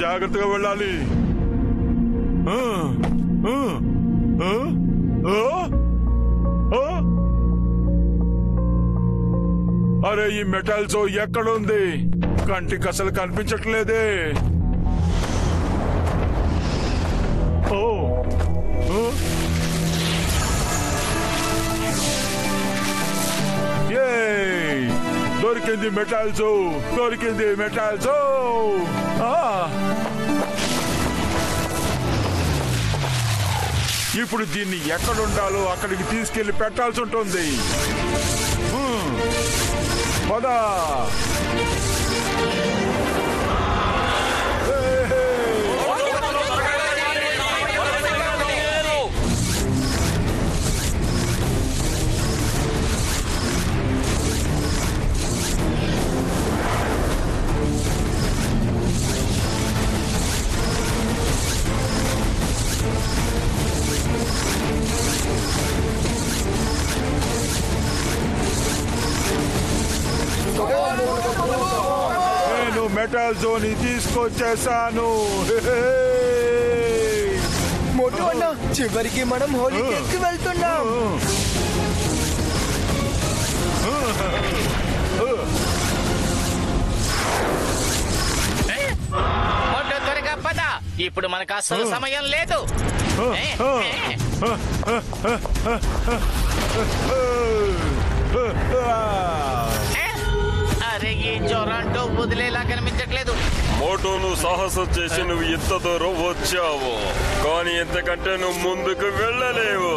[SPEAKER 5] జాగ్రత్తగా వెళ్ళాలి. అరే ఈ మెటల్ జో ఎక్కడుంది? కంటికి అసలు కనిపించట్లేదే. ఓ దొరికింది మెటల్ జో, దొరికింది మెటల్ జో. ఇప్పుడు దీన్ని ఎక్కడుండాలో అక్కడికి తీసుకెళ్లి పెట్టాల్సి ఉంటుంది. పదా నేను మెటల్ జోని తీసుకొచ్చేసాను.
[SPEAKER 7] మోటు అన్న, చివరికి మనం హోలీకి వెళ్తున్నాం.
[SPEAKER 6] మోటు త్వరగా పద, ఇప్పుడు మనకు అసలు సమయం లేదు. అరే ఈ జొరాంటో వదిలేలా కనిపించట్లేదు.
[SPEAKER 9] మోటోను సాహసం చేసి నువ్వు ఇంత దూరం వచ్చావు, కానీ ఇంతకంటే నువ్వు ముందుకు వెళ్ళలేవు.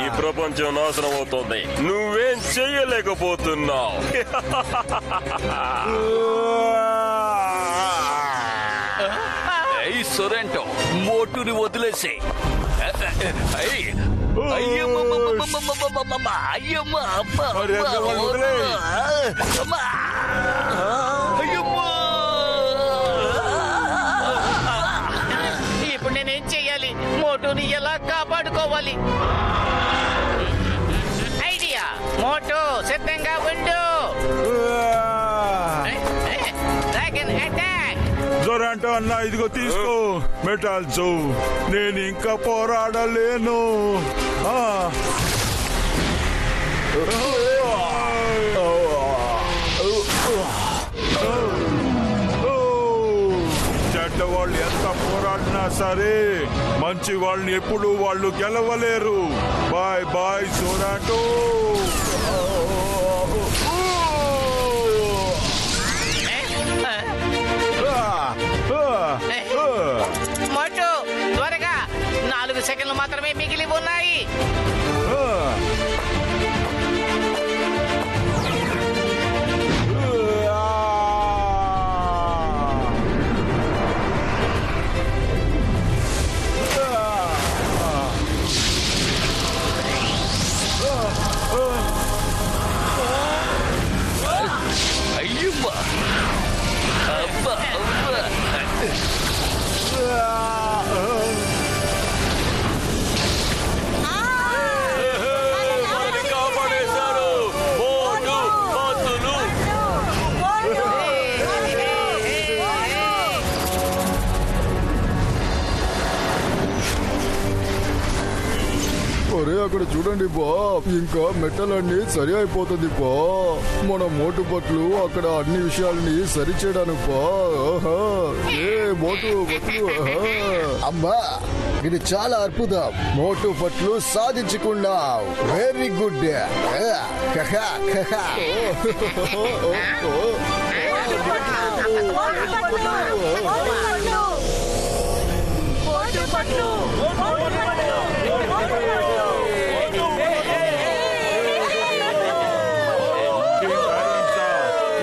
[SPEAKER 9] ఈ ప్రపంచం నాశనం అవుతుంది, నువ్వేం చెయ్యలేకపోతున్నావు.
[SPEAKER 4] సొరంటో మోటుని వదిలేసి
[SPEAKER 6] ఇప్పుడు నేనేం చెయ్యాలి? మోటుని ఎలా కాపాడుకోవాలి? ఐడియా, మోటు సిద్ధంగా ఉండు. Dragon attack.
[SPEAKER 5] జొరాంటో అన్న, ఇదిగో తీసుకో మెటల్ జో. నేను ఇంకా పోరాడలేను. చెడ్డ వాళ్ళు ఎంత పోరాడినా సరే మంచి వాళ్ళని ఎప్పుడు వాళ్ళు గెలవలేరు. Bye bye జొరాంటో.
[SPEAKER 6] మోటు త్వరగా, 4 సెకండ్లు మాత్రమే మిగిలి ఉన్నాయి.
[SPEAKER 4] అయ్యమ్మా, అబ్బా కాపాడేశారు. మోటు బాతులు.
[SPEAKER 1] ఒరే అక్కడ చూడండి బా, ఇంకా మెటల్ అన్ని సరి అయిపోతుంది బా. మన మోటు పట్లు అక్కడ అన్ని విషయాలని సరి చేయడానికి బా. ఏ మోటు పట్లు, అమ్మా ఇది చాలా అద్భుతం. మోటు పట్లు సాధించుకున్నావు. Very good.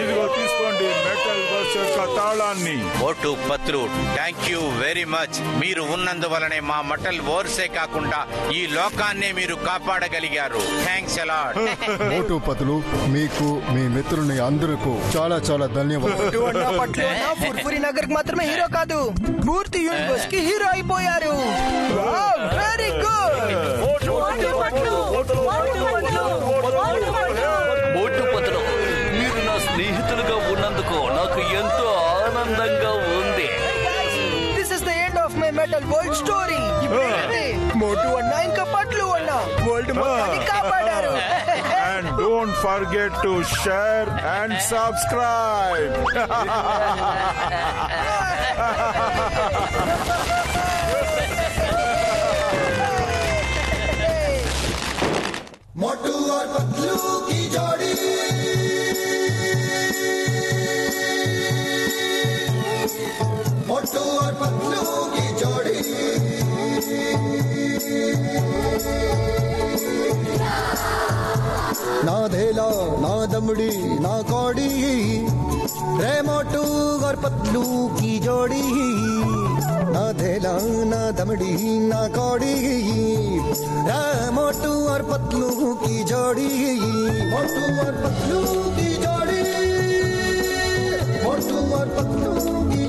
[SPEAKER 5] ఇదిగో తీసుకోండి మెటల్ బస్ యొక్క తాళాన్ని.
[SPEAKER 11] మోటు Patlu, thank you very much. మీరు ఉన్నందువలనే మా మెటల్ వర్సే కాకుండా ఈ లోకాన్నే మీరు కాపాడగలిగారు. Thanks a lot.
[SPEAKER 1] మోటు పతులు, మీకు మీ మిత్రుని అందరికీ చాలా చాలా ధన్యవాదాలు.
[SPEAKER 7] ఫుర్ఫురి నగర్ మాత్రమే హీరో కాదు, పూర్తి యూనివర్స్ కి హీరో అయిపోయారు. Very good.
[SPEAKER 4] మోటు పతులు, మీరు నా స్నేహితులుగా ఉన్నందుకు నాకు ఎంతో ఆనందంగా ఉంది.
[SPEAKER 7] This is the end of my metal world. పట్లు ఉన్న వరల్డ్ మొత్తాన్ని కాపాడారు.
[SPEAKER 5] And don't forget to share and subscribe.
[SPEAKER 12] मोटू और पतलू की जोड़ी मोटू और पतलू की जोड़ी ना धेला ना दमड़ी ना कौड़ी रे मोटू और पतलू की जोड़ी ना धेला ना दमड़ी ना कौड़ी रे मोटू और पतलू की जोड़ी मोटू और पतलू की जोड़ी मोटू और पतलू की